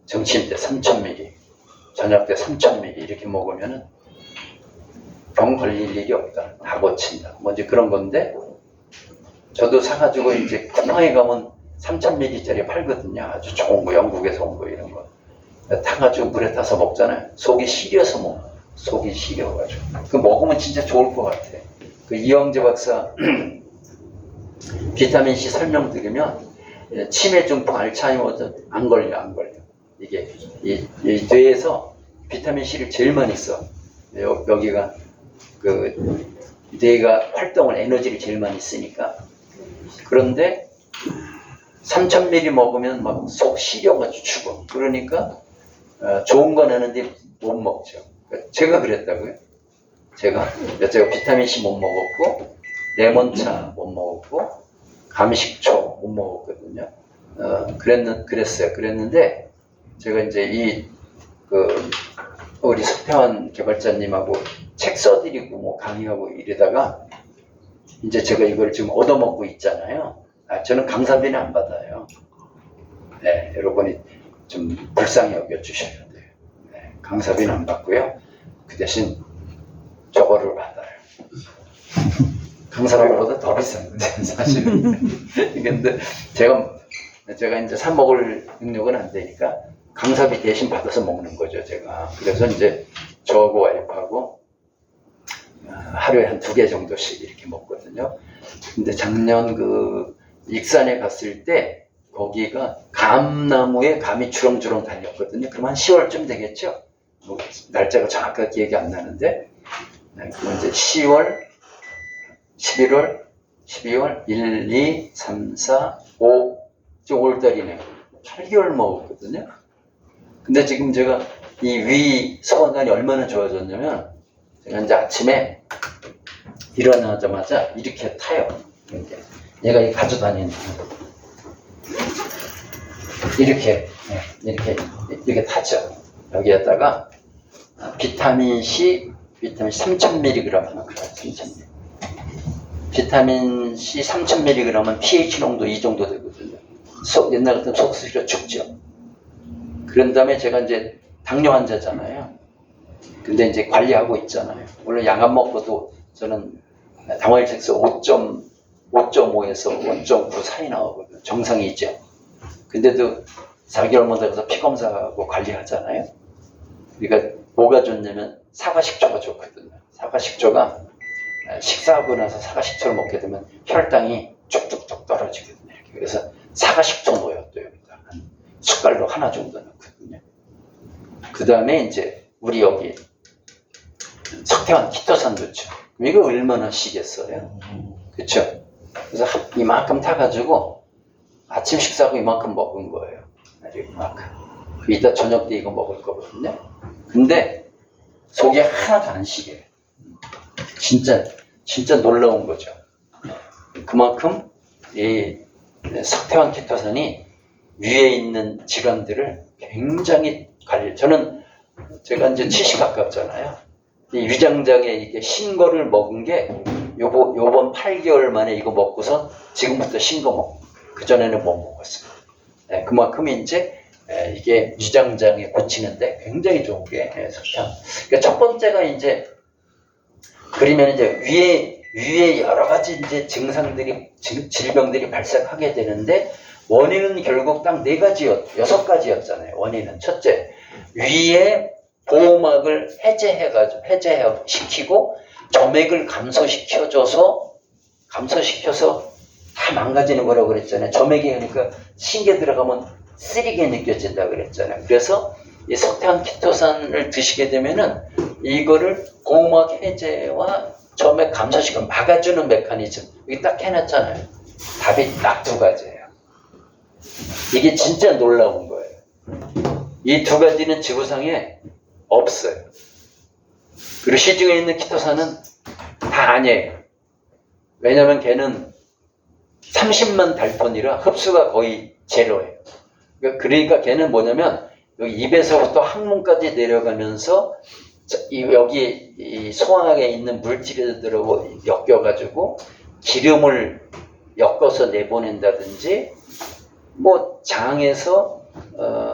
A: 점심 때 3000mg, 저녁 때 3000mg 이렇게 먹으면은 병 걸릴 일이 없다. 다 고친다. 뭐 이제 그런 건데 저도 사가지고 이제 쿠팡에 가면 3000mg짜리 팔거든요. 아주 좋은 거, 영국에서 온 거 이런 거. 타가지고 물에 타서 먹잖아요. 속이 시려서 먹어. 속이 시려가지고. 그 먹으면 진짜 좋을 것 같아. 그 이영재 박사 비타민C 설명드리면 치매, 중풍, 알츠하이머도 안 걸려. 이게 이 뇌에서 비타민C를 제일 많이 써. 여기가 그 뇌가 활동을 에너지를 제일 많이 쓰니까. 그런데 3000ml 먹으면 막 속 시려가지고 죽어. 그러니까 좋은 건 하는데 못 먹죠. 제가 그랬다고요. 제가 비타민C 못 먹었고 레몬차 못 먹었고 감식초 못 먹었거든요. 그랬어요. 그랬는데 제가 이제 우리 석태환 개발자님하고 책 써드리고 뭐 강의하고 이러다가 이제 제가 이걸 지금 얻어먹고 있잖아요. 저는 강사비는 안 받아요. 네, 여러분이 좀 불쌍히 여겨주셔야 돼요. 네, 강사비는 안 받고요. 그 대신 저거를 받아요. 강사비보다 더 비싼 건데 사실은. 근데 제가 이제 사 먹을 능력은 안 되니까 강사비 대신 받아서 먹는 거죠, 제가. 그래서 이제 저하고 와이프하고 하루에 한 2개 정도씩 이렇게 먹거든요. 근데 작년 익산에 갔을 때 거기가 감나무에 감이 주렁주렁 달렸거든요. 그럼 한 10월쯤 되겠죠? 뭐 날짜가 정확하게 기억이 안 나는데 그럼 이제 10월, 11월, 12월, 1, 2, 3, 4, 5 지금 5월달이네요. 8개월 먹었거든요. 근데 지금 제가 이 위 소화관이 얼마나 좋아졌냐면 제가 이제 아침에 일어나자마자 이렇게 타요. 얘가 가져다니는 이렇게 타죠. 여기에다가 비타민C 3000mg 하나 그래요. 3000mg. 비타민C 3000mg은 pH 농도 이 정도 되거든요. 옛날 같은 속 쓰리려 죽죠. 그런 다음에 제가 이제 당뇨 환자잖아요. 근데 이제 관리하고 있잖아요. 물론 약 안 먹고도 저는 당화혈색소 5.5에서 5.9 사이 나오거든요. 정상이죠. 근데도 4개월마다 가서 피 검사하고 관리하잖아요. 그러니까 뭐가 좋냐면 사과식초가 좋거든요. 사과식초가 식사하고 나서 사과식초를 먹게 되면 혈당이 쭉쭉쭉 떨어지거든요. 그래서 사과식초 넣어요. 또 여기다 한 숟갈로 하나 정도 넣거든요. 그 다음에 이제 우리 여기 석태환 키토산 넣죠. 이거 얼마나 시겠어요? 그쵸? 그래서 이만큼 타가지고 아침 식사하고 이만큼 먹은 거예요. 이만큼. 이따 저녁 때 이거 먹을 거거든요. 근데 속이 하나도 안 시게. 진짜 놀라운 거죠. 그만큼 이 석태환 키토산이 위에 있는 질환들을 굉장히 제가 이제 70 가깝잖아요. 이 위장장애 이게 신거를 먹은 게 요번 8개월 만에 이거 먹고서 지금부터 신거 먹고 그전에는 못 먹었어요. 네, 그만큼 이제 이게 위장장애 고치는데 굉장히 좋은 게 석탄. 그러니까 첫 번째가 이제 그러면 이제 위에 여러 가지 이제 질병들이 발생하게 되는데 원인은 결국 딱 6가지였잖아요. 원인은 첫째, 위에 보호막을 해제시키고 점액을 감소시켜서 다 망가지는 거라고 그랬잖아요. 점액이 그러니까 신게 들어가면 쓰리게 느껴진다 그랬잖아요. 그래서 이 석탄 키토산을 드시게 되면은 이거를 보호막 해제와 점액 감소시켜 막아주는 메커니즘 여기 딱 해놨잖아요. 답이 딱 2가지예요. 이게 진짜 놀라운 거예요. 이 2가지는 지구상에 없어요. 그리고 시중에 있는 키토산은 다 아니에요. 왜냐면 걔는 30만 달폰이라 흡수가 거의 제로예요. 그러니까 걔는 뭐냐면 여기 입에서부터 항문까지 내려가면서 여기 이 소화에 있는 물질들하고 엮여가지고 기름을 엮어서 내보낸다든지 뭐 장에서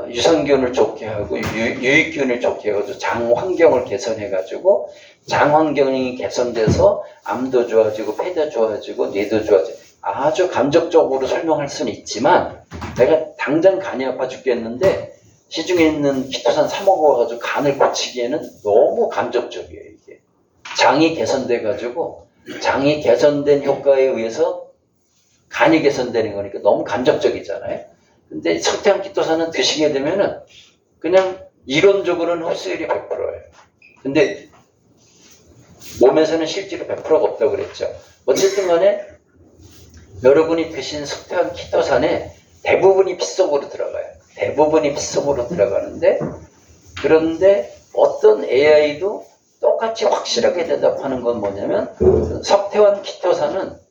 A: 유산균을 좋게 하고 유익균을 좋게 해가지고 장 환경을 개선해가지고 장 환경이 개선돼서 암도 좋아지고 폐도 좋아지고 뇌도 좋아지고 아주 감정적으로 설명할 수는 있지만 내가 당장 간이 아파 죽겠는데 시중에 있는 키토산 사 먹어가지고 간을 고치기에는 너무 감정적이에요. 이게 장이 개선돼가지고 장이 개선된 효과에 의해서 간이 개선되는 거니까 너무 감정적이잖아요. 근데 석태환 키토산은 드시게 되면은 그냥 이론적으로는 흡수율이 100%예요. 근데 몸에서는 실제로 100%가 없다고 그랬죠. 어쨌든 간에 여러분이 드신 석태환 키토산에 대부분이 피 속으로 들어가요. 대부분이 피 속으로 들어가는데 그런데 어떤 AI도 똑같이 확실하게 대답하는 건 뭐냐면 석태환 키토산은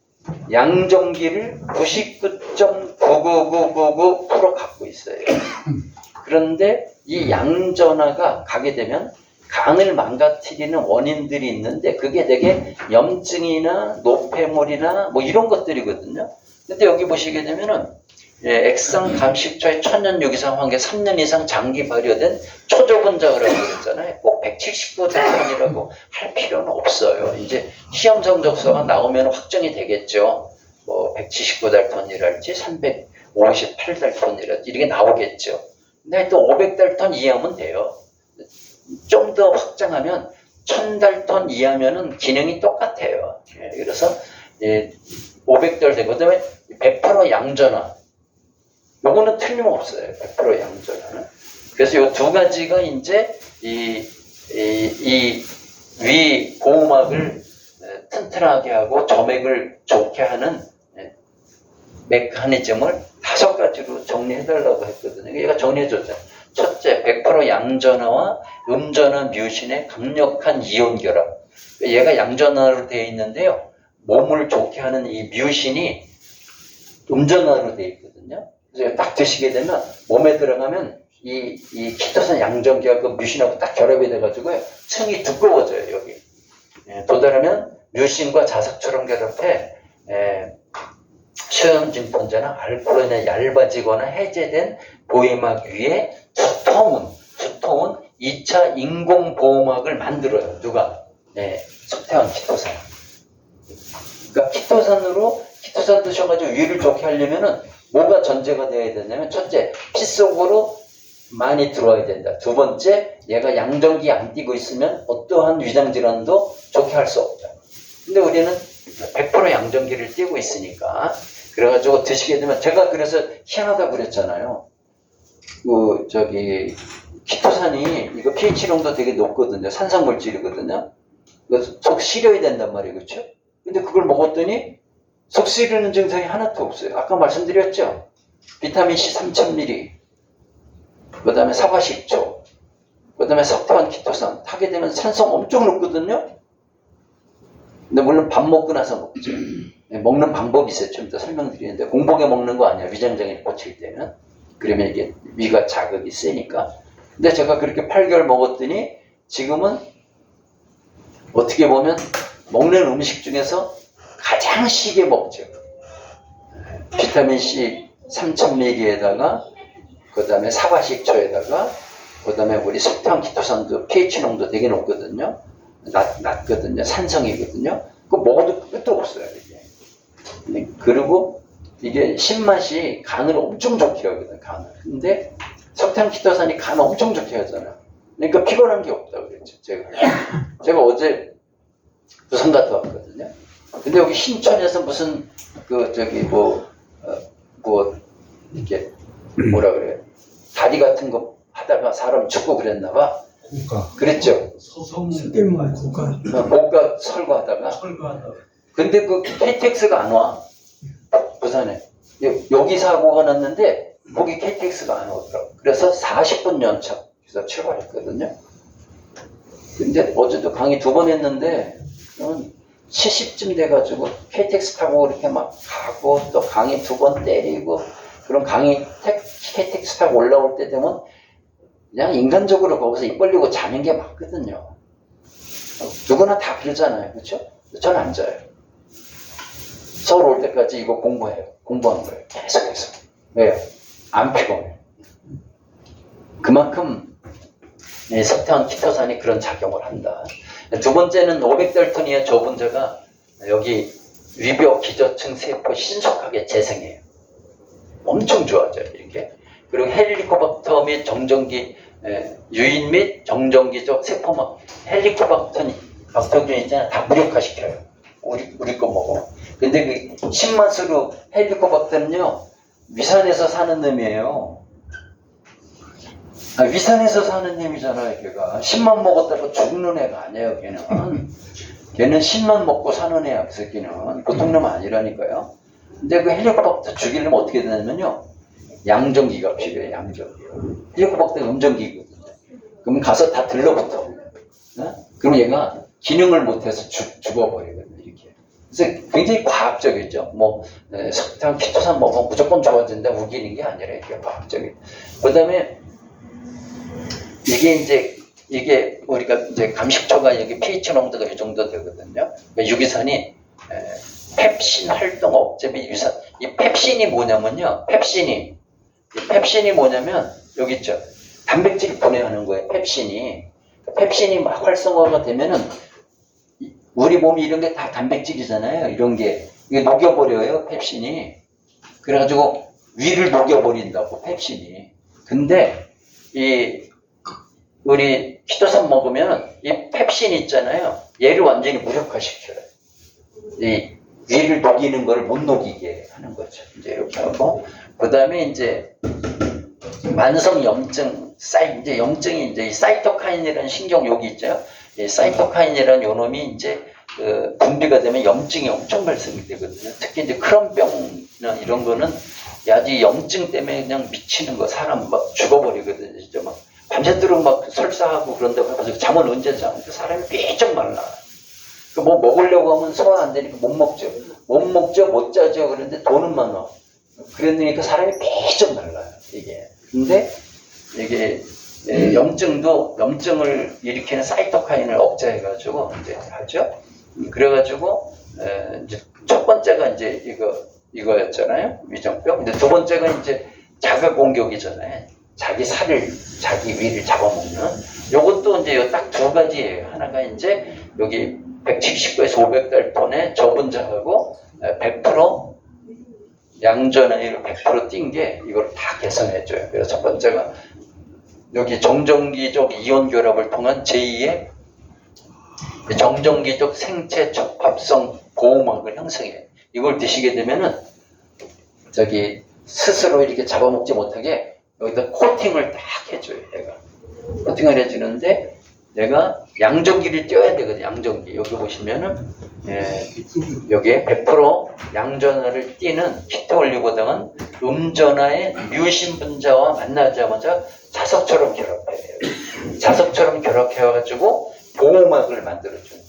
A: 양정기를 99.99999% 갖고 있어요. 그런데 이 양전화가 가게 되면 간을 망가뜨리는 원인들이 있는데 그게 되게 염증이나 노폐물이나 뭐 이런 것들이거든요. 근데 여기 보시게 되면은 액상 감식초의 천연 유기산 환경 3년 이상 장기 발효된 초저분자라고 그랬잖아요. 꼭 179달턴이라고 할 필요는 없어요. 이제 시험 성적서가 나오면 확정이 되겠죠. 뭐 179달턴이랄지 358달턴이랄지 이렇게 나오겠죠. 근데 또 500달턴 이하면 돼요. 좀 더 확장하면 1000달턴 이하면은 기능이 똑같아요. 그래서 500달턴 되고 그다음에 100% 양전화. 요거는 틀림없어요. 100% 양전화는. 그래서 이 두 가지가 이제 이 위 보호막을 튼튼하게 하고 점액을 좋게 하는 메커니즘을 5가지로 정리해달라고 했거든요. 얘가 정리해줬잖아요. 첫째, 100% 양전화와 음전화 뮤신의 강력한 이온 결합. 얘가 양전화로 되어 있는데요. 몸을 좋게 하는 이 뮤신이 음전화로 되어 있거든요. 그래서 딱 드시게 되면 몸에 들어가면 이 키토산 양전기하고 뮤신하고 딱 결합이 돼가지고 층이 두꺼워져요. 여기 도달하면 뮤신과 자석처럼 결합해 수염진pon자나 알코올에 얇아지거나 해제된 보호막 위에 두터운 2차 인공보호막을 만들어요. 누가? 석태환 키토산. 그러니까 키토산 드셔가지고 위를 좋게 하려면은 뭐가 전제가 되어야 되냐면 첫째, 피 속으로 많이 들어와야 된다. 두 번째, 얘가 양전기 안 띄고 있으면 어떠한 위장질환도 좋게 할 수 없다. 근데 우리는 100% 양전기를 띄고 있으니까 그래가지고 드시게 되면 제가 그래서 희한하다고 그랬잖아요. 키토산이 이거 pH농도 되게 높거든요. 산성물질이거든요. 그래서 속 시려야 된단 말이에요. 그렇죠? 근데 그걸 먹었더니 속 시리는 증상이 하나도 없어요. 아까 말씀드렸죠? 비타민C 3000mg, 그 다음에 사과식초, 그 다음에 석태환 키토산 타게 되면 산성 엄청 높거든요. 근데 물론 밥 먹고 나서 먹죠. 먹는 방법이 있어요. 좀 이따 설명드리는데 공복에 먹는 거 아니야. 위장장애 고칠 때는. 그러면 이게 위가 자극이 세니까. 근데 제가 그렇게 8개월 먹었더니 지금은 어떻게 보면 먹는 음식 중에서 가장 시게 먹죠. 비타민C 3000mg에다가 그 다음에 사과식초에다가 그 다음에 우리 석태환 키토산도 pH농도 되게 높거든요. 낮거든요. 산성이거든요. 그거 먹어도 끝도 없어요. 이게. 그리고 이게 신맛이 간을 엄청 좋게 하거든. 간을. 근데 석탄 키토산이 간을 엄청 좋게 하잖아. 그러니까 피곤한 게 없다고 그랬죠. 제가 어제 부산 갔다 왔거든요. 근데 여기 신촌에서 무슨 이렇게 뭐라 그래요? 다리 같은 거 하다가 사람 죽고 그랬나 봐. 그랬죠.
B: 서성문 고가.
A: 고가 설거하다가. 근데 그 KTX가 안 와. 부산에. 여기 사고가 났는데 거기 KTX가 안 오더라고. 그래서 40분 연착해서 출발했거든요. 근데 어제도 강의 2번 했는데 70쯤 돼가지고 KTX 타고 이렇게 막 가고 또 강의 2번 때리고 그럼 KTX 타고 올라올 때 되면 그냥 인간적으로 거기서 입 벌리고 자는 게 맞거든요. 누구나 다 그러잖아요. 그렇죠? 저는 안 자요. 서울 올 때까지 이거 공부한 거예요. 계속해서. 왜요? 안 피곤해. 그만큼 석탄 키토산이 그런 작용을 한다. 두 번째는 500달턴이야 저분자가 여기 위벽 기저층 세포 신속하게 재생해요. 엄청 좋아져요. 이렇게. 그리고 헬리코박터 및 정전기 유인 및 정전기적 세포막 헬리코박터균 있잖아요. 다 무력화시켜요. 우리 거 먹어. 근데 그 신맛으로 헬리코박터는요 위산에서 사는 놈이에요. 위산에서 사는 놈이잖아요. 걔가 신만 먹었다고 죽는 애가 아니에요. 걔는 신만 먹고 사는 애야. 그 새끼는 보통 놈 아니라니까요. 근데 그 헬리코박터 죽이려면 어떻게 되냐면요 양전기가 필요해요. 양전기. 헬리코박터가 음전기거든요. 그럼 가서 다 들러붙어. 그럼 얘가 기능을 못해서 죽어버리거든요. 이렇게. 그래서 굉장히 과학적이죠. 뭐 석탄, 키토산 먹으면 무조건 좋아진다 우기는 게 아니라 이게 과학적이에요. 그 다음에 이게 우리가 이제 감식초가 여기 pH 농도가 이 정도 되거든요. 그러니까 유기산이 펩신 활동 억제 및 유산. 이 펩신이 뭐냐면요. 펩신이 뭐냐면 여기 있죠. 단백질 분해하는 거예요. 펩신이 막 활성화가 되면은 우리 몸이 이런 게 다 단백질이잖아요. 이런 게 이게 녹여버려요. 펩신이. 그래가지고 위를 녹여버린다고 펩신이. 근데 우리 키토산 먹으면 이 펩신 있잖아요. 얘를 완전히 무력화시켜요. 이 위를 녹이는 거를 못 녹이게 하는 거죠. 이제 이렇게 하고 그 다음에 이제 만성 염증, 이제 염증이 이제 이 사이토카인이라는 신경 여기 있죠. 이 사이토카인이라는 요놈이 이제 분비가 되면 염증이 엄청 발생이 되거든요. 특히 이제 크론병이나 이런 거는 야지 염증 때문에 그냥 미치는 거 사람 막 죽어버리거든요. 진짜 막 밤새도록 막 설사하고 그런다고 해서 잠을 언제 자? 그 사람이 삐쩍 말라. 뭐 먹으려고 하면 소화 안 되니까 못 먹죠. 못 자죠. 그런데 돈은 많아. 그러니까 사람이 삐쩍 말라요. 이게. 근데 이게 염증을 일으키는 사이토카인을 억제해가지고 이제 하죠. 그래가지고 이제 첫 번째가 이제 이거였잖아요. 위정병. 근데 두 번째가 이제 자가 공격이잖아요. 자기 위를 잡아먹는. 요것도 이제 딱 두 가지예요. 하나가 이제 여기 179에서 500달톤의 저분자하고 100% 양전화를 100% 띈 게 이걸 다 개선해줘요. 그래서 첫 번째가 여기 정전기적 이온 결합을 통한 제2의 정전기적 생체 적합성 보호막을 형성해요. 이걸 드시게 되면은 스스로 이렇게 잡아먹지 못하게 여기다 코팅을 딱 해줘요. 얘가 코팅을 해주는데 내가 양전기를 띄워야 되거든요. 양전기 여기 보시면은 여기에 100% 양전화를 띄는 키토올리고당은 음전화의 뮤신 분자와 만나자마자 자석처럼 결합해요. 자석처럼 결합해가지고 보호막을 만들어줘요.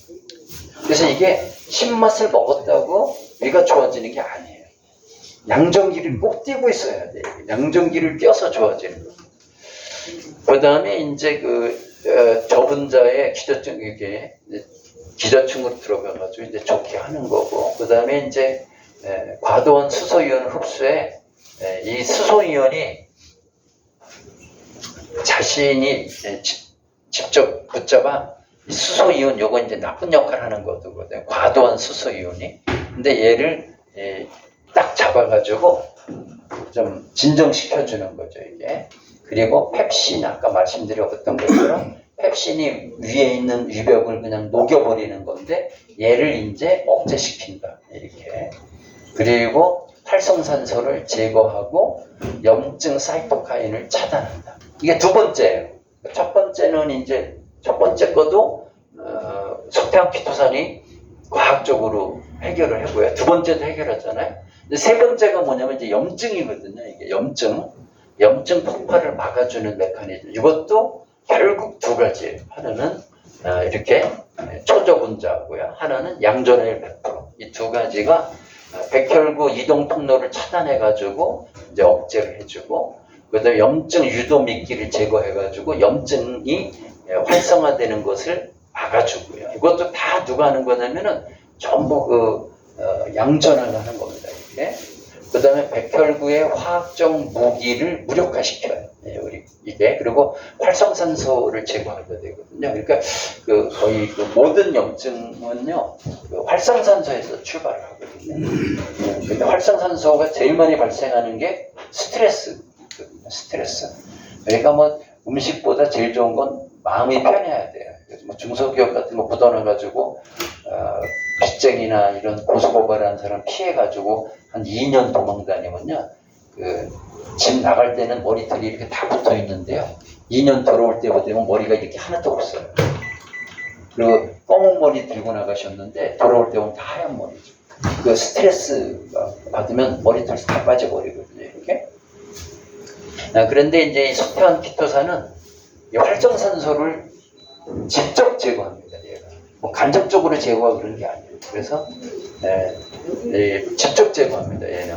A: 그래서 이게 신맛을 먹었다고 위가 좋아지는 게 아니에요. 양전기를 꼭 띄고 있어야 돼요. 양전기를 띄어서 좋아지는 거예요. 그 다음에 이제 저분자의 기저층으로 들어가가지고 이제 좋게 하는 거고, 그 다음에 이제 과도한 수소이온 흡수에 이 수소이온이 자신이 직접 붙잡아 수소이온 요거 이제 나쁜 역할을 하는 거거든요. 과도한 수소이온이. 근데 얘를 딱 잡아가지고 좀 진정시켜주는 거죠, 이게. 그리고 펩신, 아까 말씀드렸던 것처럼 펩신이 위에 있는 위벽을 그냥 녹여버리는 건데 얘를 이제 억제시킨다, 이렇게. 그리고 활성산소를 제거하고 염증 사이토카인을 차단한다. 이게 두 번째예요. 첫 번째는 이제 첫 번째 것도 석탄 키토산이 과학적으로 해결을 하고요. 두 번째도 해결했잖아요. 근데 세 번째가 뭐냐면 이제 염증이거든요. 이게 염증 폭발을 막아주는 메커니즘. 이것도 결국 두 가지예요. 하나는 이렇게 초저분자하고요. 하나는 양전화율 100%. 이 두 가지가 백혈구 이동 통로를 차단해가지고 이제 억제를 해주고, 그다음에 염증 유도 미끼를 제거해가지고 염증이 활성화되는 것을 막아주고요. 이것도 다 누가 하는 거냐면은 전부 양전을 하는 겁니다. 이게. 그 다음에 백혈구의 화학적 무기를 무력화시켜요. 우리 이게. 그리고 활성산소를 제거하게 되거든요. 그러니까 거의 모든 염증은요, 활성산소에서 출발을 하거든요. 근데 활성산소가 제일 많이 발생하는 게 스트레스거든요. 스트레스. 그러니까 뭐 음식보다 제일 좋은 건 마음이 편해야 돼요. 그래서 뭐 중소기업 같은 거 묻어놔가지고 빚쟁이나 이런 고소고발하는 사람 피해가지고 한 2년 도망 다니면요, 집 나갈 때는 머리털이 이렇게 다 붙어 있는데요, 2년 돌아올 때부터 되면 머리가 이렇게 하나도 없어요. 그리고 검은 머리 들고 나가셨는데 돌아올 때 보면 다 하얀 머리죠. 그 스트레스 받으면 머리털이 다 빠져버리거든요, 이렇게. 그런데 이제 이 석탄 키토산은 이 활성산소를 직접 제거합니다. 얘가 뭐 간접적으로 제거하고 그런 게 아니에요. 그래서 직접 제거합니다. 얘는.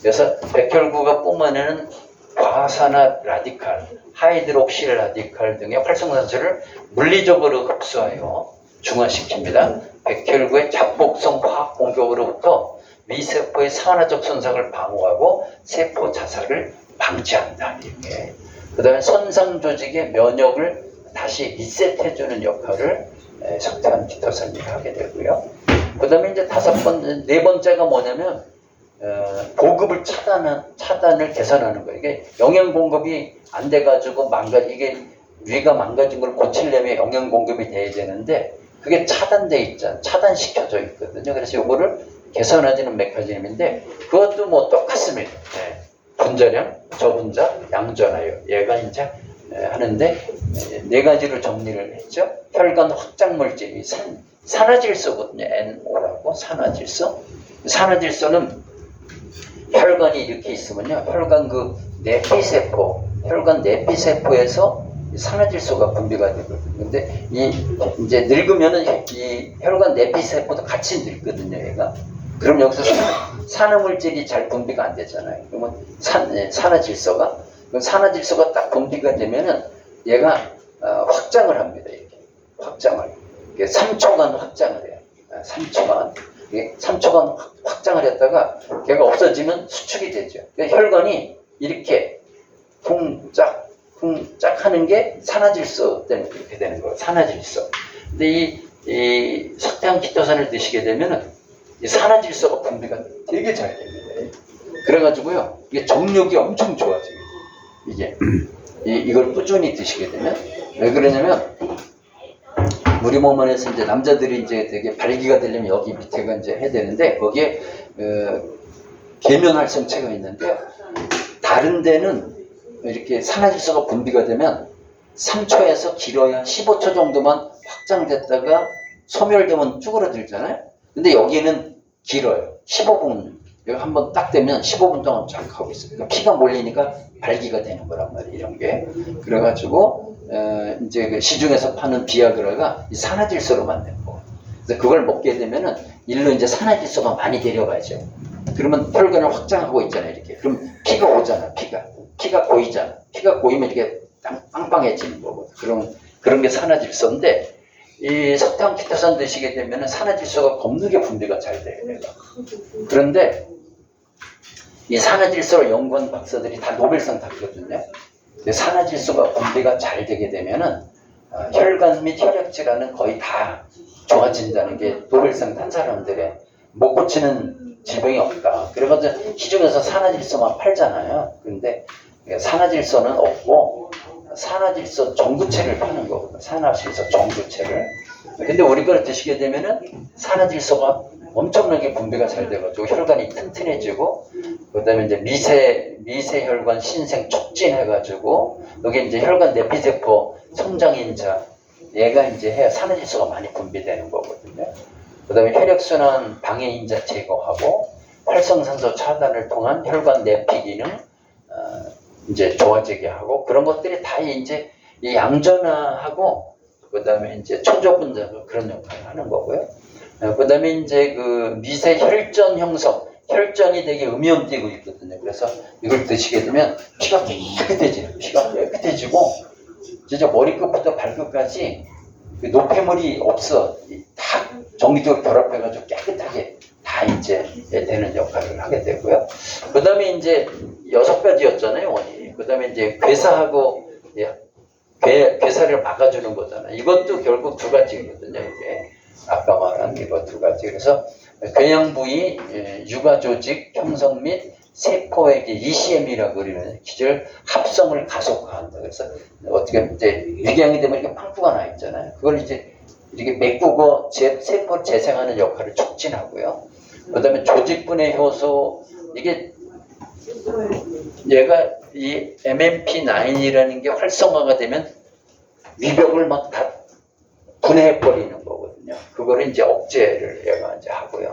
A: 그래서 백혈구가 뿜어내는 과산화 라디칼, 하이드록실 라디칼 등의 활성산소를 물리적으로 흡수하여 중화시킵니다. 백혈구의 자폭성 화학 공격으로부터 미세포의 산화적 손상을 방어하고 세포 자살을 방지한다. 이렇게. 그 다음에 손상 조직의 면역을 다시 리셋해주는 역할을 석탄 키토산이 하게 되고요. 그 다음에 이제 네 번째가 뭐냐면, 보급을 차단을 개선하는 거예요. 이게 영양 공급이 안 돼가지고 이게 위가 망가진 걸 고치려면 영양 공급이 돼야 되는데, 그게 차단돼 있잖아요. 차단시켜져 있거든요. 그래서 이거를 개선해주는 메커니즘인데, 그것도 뭐 똑같습니다. 분자량, 저분자, 양전하여. 얘가 이제 하는데, 네 가지로 정리를 했죠. 혈관 확장 물질이 산화질소거든요. NO라고, 산화질소. 산화질소는 혈관이 이렇게 있으면요, 혈관 혈관 내피세포에서 산화질소가 분비가 되거든요. 근데 이제 늙으면은 이 혈관 내피세포도 같이 늙거든요, 얘가. 그럼 여기서 산화물질이 잘 분비가 안 되잖아요. 그러면 산화질소가, 산화질소가 딱 분비가 되면은 얘가 확장을 합니다. 이렇게 확장을. 3초간 확장을 해요. 3초간. 3초간 확장을 했다가 걔가 없어지면 수축이 되죠. 그러니까 혈관이 이렇게 쿵짝 하는 게 산화질소 때문에 그렇게 되는 거예요. 산화질소. 근데 이 석탄 키토산을 드시게 되면은 이 산화질소가 분비가 되게 잘 됩니다. 그래가지고요, 이게 정력이 엄청 좋아져요. 이걸 꾸준히 드시게 되면. 왜 그러냐면, 우리 몸 안에서 이제 남자들이 이제 되게 발기가 되려면 여기 밑에가 이제 해야 되는데, 거기에 계면활성체가 있는데요, 다른 데는 이렇게 산화질소가 분비가 되면 3초에서 길어야 15초 정도만 확장됐다가 소멸되면 쭈그러들잖아요. 근데 여기는 길어요. 15분. 여기 한번 딱 되면 15분 동안 쫙 하고 있어요. 그러니까 피가 몰리니까 발기가 되는 거란 말이에요, 이런 게. 그래가지고, 이제 그 시중에서 파는 비아그라가 이 산화질소로 만든 거. 그래서 그걸 먹게 되면은 일로 이제 산화질소가 많이 데려가죠. 그러면 혈관을 확장하고 있잖아요, 이렇게. 그럼 피가 오잖아, 피가 고이잖아. 피가 고이면 이렇게 빵빵해지는 거고. 그런 게 산화질소인데, 이 석탄 키토산 드시게 되면 산화질소가 겁나게 분비가 잘 돼요. 그런데 이 산화질소 연구원 박사들이 다 노벨상 탔거든요. 산화질소가 분비가 잘 되게 되면은 혈관 및 혈액질환은 거의 다 좋아진다는 게 노벨상 탄 사람들의 못 고치는 질병이 없다. 그래가지고 시중에서 산화질소만 팔잖아요. 근데 산화질소는 없고 산화질소 정구체를 파는 거거든요. 산화질소 정구체를. 근데 우리 걸 드시게 되면은 산화질소가 엄청나게 분비가 잘 돼가지고 혈관이 튼튼해지고, 그 다음에 이제 미세혈관 신생 촉진해가지고, 여기 이제 혈관 내피세포 성장인자, 얘가 이제 해야 산화질소가 많이 분비되는 거거든요. 그 다음에 혈액순환 방해인자 제거하고, 활성산소 차단을 통한 혈관 내피 기능, 이제 좋아지게 하고, 그런 것들이 다 이제 이 양전화하고, 그 다음에 이제 초조분자가 그런 역할을 하는 거고요. 그 다음에 이제 그 미세 혈전 형성, 혈전이 되게 음이온띄고 있거든요. 그래서 이걸 드시게 되면 피가 깨끗해져요. 피가 깨끗해지고, 진짜 머리끝부터 발끝까지 그 노폐물이 없어. 다 정기적으로 결합해가지고 깨끗하게 다 이제 되는 역할을 하게 되고요. 그 다음에 이제 6가지였잖아요, 원인이. 그 다음에 이제 괴사하고 괴사를 막아주는 거잖아요. 이것도 결국 2가지거든요, 이게. 아까 말한 이거 2가지. 그래서 궤양 부위, 육아 조직 형성 및 세포의 ECM이라고 그러는 기절 합성을 가속화한다. 그래서 어떻게 이제 위궤양이 되면 이렇게 빵꾸가 나 있잖아요. 그걸 이제 이렇게 메꾸고 세포를 재생하는 역할을 촉진하고요. 그다음에 조직분해 효소, 이게 얘가 이 MMP9이라는 게 활성화가 되면 위벽을 막 다 분해해 버리는 거거든요. 그거를 이제 억제를 얘가 이제 하고요.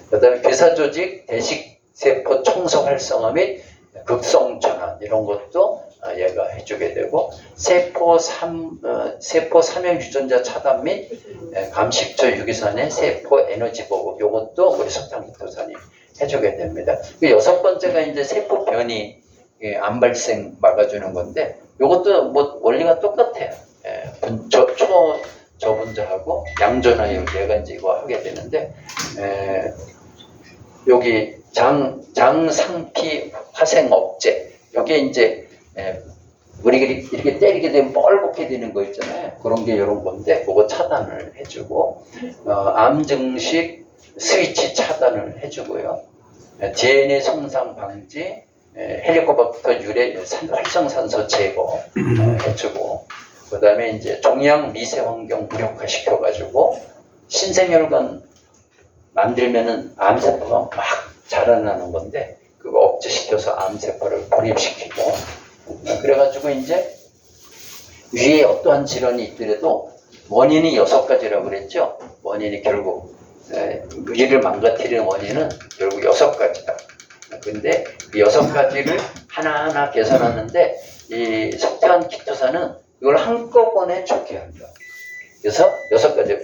A: 그다음에 괴사 조직 대식 세포 청소 활성화 및 극성 전환 이런 것도 얘가 해주게 되고, 세포 삼형 유전자 차단 및 감식초 유기산의 세포 에너지 보급, 이것도 우리 석탄기토산이 해주게 됩니다. 그 6번째가 이제 세포 변이 암 발생 막아주는 건데, 이것도 뭐 원리가 똑같아요. 저분자하고 양전하여 얘가 이제 이거 하게 되는데, 여기 장상피 화생 억제, 여기에 이제 우리가 이렇게 때리게 되면 뻘겋게 되는 거 있잖아요. 그런 게 이런 건데, 그거 차단을 해주고, 암 증식 스위치 차단을 해주고요. DNA 손상 방지, 헬리코박터 유래 활성산소 제거 해주고, 그 다음에 이제 종양 미세 환경 무력화 시켜가지고 신생혈관 만들면은 암세포가 막 자라나는 건데, 그거 억제시켜서 암세포를 고립시키고, 그래가지고 이제 위에 어떠한 질환이 있더라도 원인이 6가지라고 그랬죠. 원인이 결국 위를 망가뜨리는 원인은 결국 6가지다. 근데 그 6가지를 하나하나 개선하는데, 이 석탄 키토산은 이걸 한꺼번에 좋게 한다. 그래서 6가지,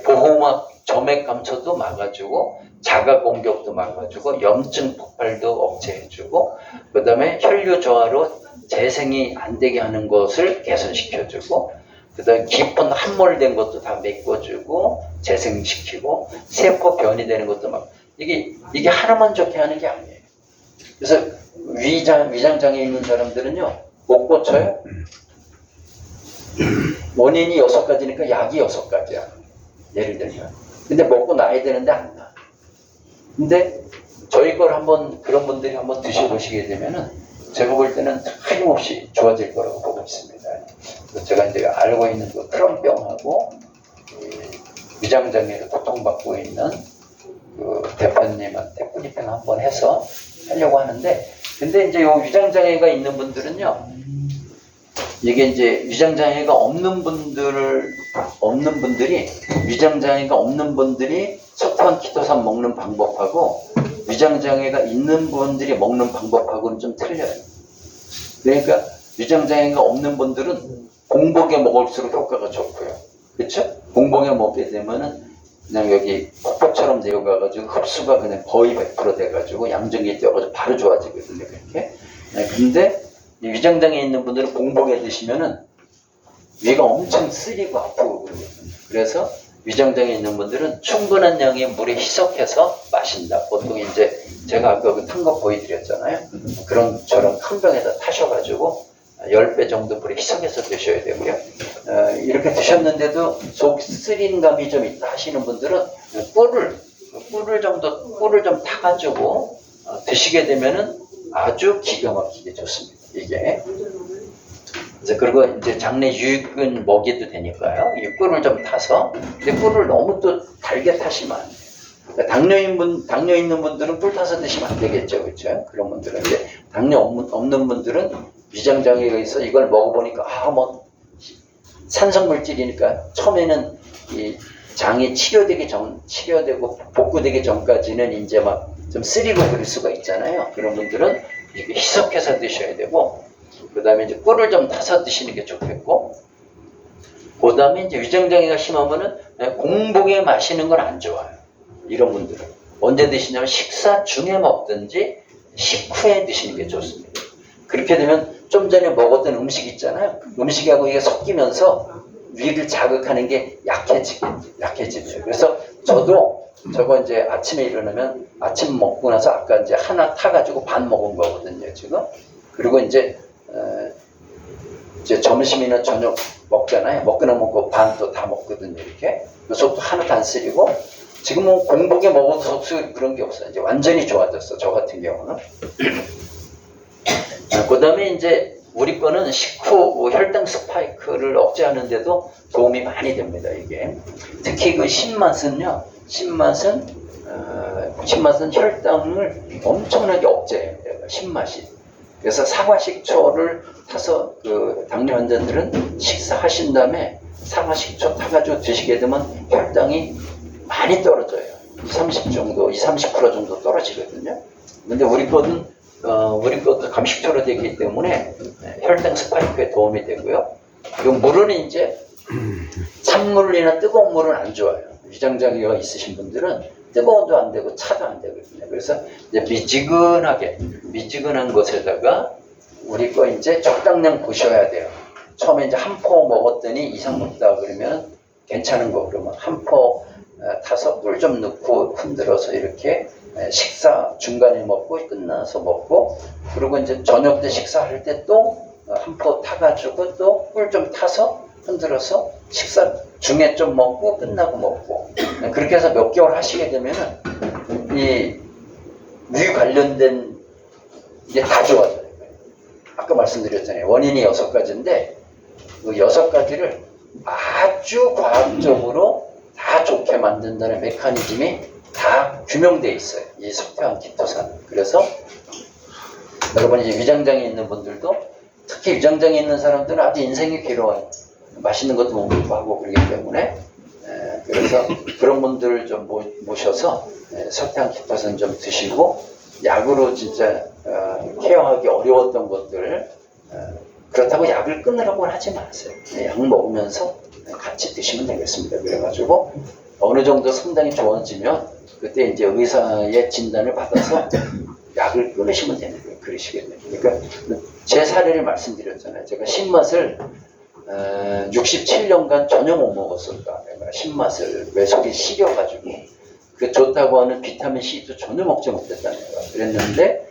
A: 보호막 점액 감소도 막아주고, 자가 공격도 막아주고, 염증 폭발도 억제해주고, 그 다음에 혈류 저하로 재생이 안 되게 하는 것을 개선시켜주고, 그 다음에 깊은 함몰된 것도 다 메꿔주고 재생시키고, 세포 변이 되는 것도 막, 이게 하나만 좋게 하는 게 아니에요. 그래서 위장장애 있는 사람들은요 못 고쳐요. 원인이 6가지니까 약이 6가지야. 예를 들면. 근데 먹고 나야 되는데 안 나. 근데 저희 걸 한번, 그런 분들이 한번 드셔보시게 되면은 제가 볼 때는 틀림없이 좋아질 거라고 보고 있습니다. 제가 이제 알고 있는 그 크론병하고 위장장애로 고통받고 있는 그 대표님한테 뿌리팽 한번 해서 하려고 하는데, 근데 이제 요 위장장애가 있는 분들은요, 이게 이제 위장장애가 없는 분들이 위장장애가 없는 분들이 석탄 키토산 먹는 방법하고 위장장애가 있는 분들이 먹는 방법하고는 좀 틀려요. 그러니까 위장장애가 없는 분들은 공복에 먹을수록 효과가 좋고요. 그렇죠? 공복에 먹게 되면은 그냥 여기 폭포처럼 내려가가지고 흡수가 그냥 거의 100% 돼가지고 양정이 뛰어가지고 바로 좋아지거든요. 그렇게. 근데 이 위장장애 있는 분들은 공복에 드시면은 위가 엄청 쓰리고 아프고 그러거든요. 그래서 위장장애 있는 분들은 충분한 양의 물에 희석해서 마신다. 보통 이제 제가 아까 그 탄 거 보여드렸잖아요. 그런 저런 큰 병에다 타셔가지고 10배 정도 물에 희석해서 드셔야 되고요. 이렇게 드셨는데도 속 쓰린 감이 좀 있다 하시는 분들은 꿀을 좀 타가지고 드시게 되면은 아주 기가 막히게 좋습니다. 이게. 그리고 이제 장내 유익은 먹이도 되니까요. 이 꿀을 좀 타서, 근데 꿀을 너무 또 달게 타시면 안 돼요. 그러니까 당뇨 있는 분들은 꿀 타서 드시면 안 되겠죠, 그렇죠? 그런 분들은. 근데 당뇨 없는 분들은 위장장애가 있어 이걸 먹어보니까 뭐 산성물질이니까 처음에는 이 장이 치료되고 복구되기 전까지는 이제 막 좀 쓰리고 그럴 수가 있잖아요. 그런 분들은 이렇게 희석해서 드셔야 되고, 그 다음에 이제 꿀을 좀 타서 드시는 게 좋겠고, 그 다음에 이제 위장장애가 심하면은 공복에 마시는 건 안 좋아요. 이런 분들은 언제 드시냐면 식사 중에 먹든지 식후에 드시는 게 좋습니다. 그렇게 되면 좀 전에 먹었던 음식 있잖아요. 음식하고 이게 섞이면서 위를 자극하는 게 약해지죠. 그래서 저도 저거 이제 아침에 일어나면 아침 먹고 나서 아까 이제 하나 타가지고 반 먹은 거거든요, 지금. 그리고 이제 점심이나 저녁 먹잖아요. 먹고 나면 그 반 또 다 먹거든요, 이렇게. 속도 하나도 안 쓰리고. 지금은 공복에 먹어도 속수 그런 게 없어요. 이제 완전히 좋아졌어, 저 같은 경우는. 그 다음에 이제 우리 거는 식후 혈당 스파이크를 억제하는데도 도움이 많이 됩니다, 이게. 특히 그 신맛은요, 신맛은 혈당을 엄청나게 억제해요, 신맛이. 그래서 사과 식초를 타서 그 당뇨 환자들은 식사하신 다음에 사과 식초 타가지고 드시게 되면 혈당이 많이 떨어져요. 30 정도, 30% 정도 떨어지거든요. 근데 우리 것도 감식초로 되기 때문에 혈당 스파이크에 도움이 되고요. 그리고 물은 이제 찬물이나 뜨거운 물은 안 좋아요. 위장장애가 있으신 분들은 뜨거운도 안 되고 차도 안 되거든요. 그래서 이제 미지근한 것에다가 우리 거 이제 적당량 보셔야 돼요. 처음에 이제 한 포 먹었더니 이상 먹다 그러면 괜찮은 거 그러면 한 포 타서 물 좀 넣고 흔들어서 이렇게 식사 중간에 먹고 끝나서 먹고 그리고 이제 저녁 때 식사할 때 또 한 포 타가지고 또 물 좀 타서 흔들어서 식사 중에 좀 먹고 끝나고 먹고 그렇게 해서 몇 개월 하시게 되면은 이 위 관련된 이게 다 좋아져요. 아까 말씀드렸잖아요. 원인이 6가지인데 그 6가지를 아주 과학적으로 다 좋게 만든다는 메커니즘이 다 규명되어 있어요. 이 석회암 키토산. 그래서 여러분 이제 위장장애 있는 분들도 특히 위장장애 있는 사람들은 아주 인생이 괴로워요. 맛있는 것도 못 먹고 하고 그러기 때문에 그래서 그런 분들을 좀 모셔서 석회암 키토산 좀 드시고 약으로 진짜 케어하기 어려웠던 것들 그렇다고 약을 끊으라고는 하지 마세요. 약 먹으면서 같이 드시면 되겠습니다. 그래가지고 어느 정도 상당히 좋아지면 그때 이제 의사의 진단을 받아서 약을 끊으시면 되는 거예요. 그러시겠네요. 그러니까 제 사례를 말씀드렸잖아요. 제가 신맛을 67년간 전혀 못 먹었었다. 내가 신맛을 왜 속이 시려가지고 그 좋다고 하는 비타민 C도 전혀 먹지 못했다는 거야. 그랬는데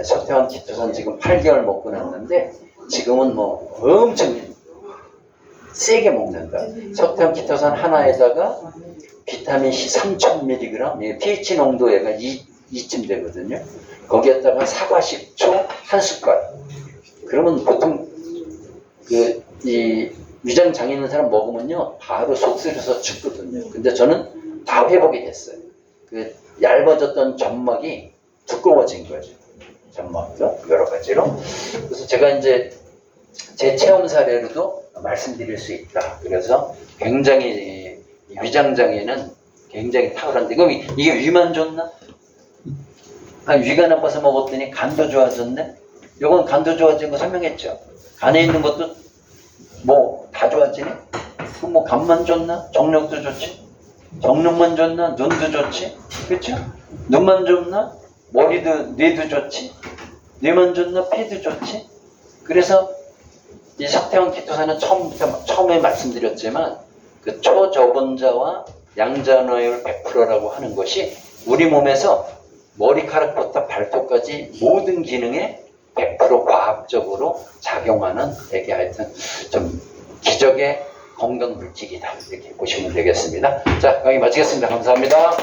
A: 석회암 키토산 지금 8개월 먹고 났는데 지금은 뭐 엄청 세게 먹는다. 석회암 키토산 하나에다가 비타민 C 3000mg, pH 농도 얘가 2쯤 되거든요. 거기에다가 사과 식초 한 숟갈. 그러면 보통 이 위장 장애 있는 사람 먹으면요 바로 속 쓰려서 죽거든요. 근데 저는 다 회복이 됐어요. 그 얇아졌던 점막이 두꺼워진 거죠. 점막도 여러 가지로. 그래서 제가 이제 제 체험 사례로도 말씀드릴 수 있다. 그래서 굉장히 위장 장애는 굉장히 탁월한데 그럼 이게 위만 좋나? 위가 나빠서 먹었더니 간도 좋아졌네. 이건 간도 좋아진 거 설명했죠. 간에 있는 것도 뭐 다 좋아지네. 그럼 뭐 간만 좋나? 정력도 좋지. 정력만 좋나? 눈도 좋지. 그렇죠? 눈만 좋나? 머리도 뇌도 좋지. 뇌만 좋나? 폐도 좋지. 그래서 이 석회암 키토산은 처음에 말씀드렸지만 그 초저분자와 양자노율 100%라고 하는 것이 우리 몸에서 머리카락부터 발톱까지 모든 기능에 100% 과학적으로 작용하는 되게 하여튼 좀 기적의 건강 물질이다 이렇게 보시면 되겠습니다. 자, 여기 마치겠습니다. 감사합니다.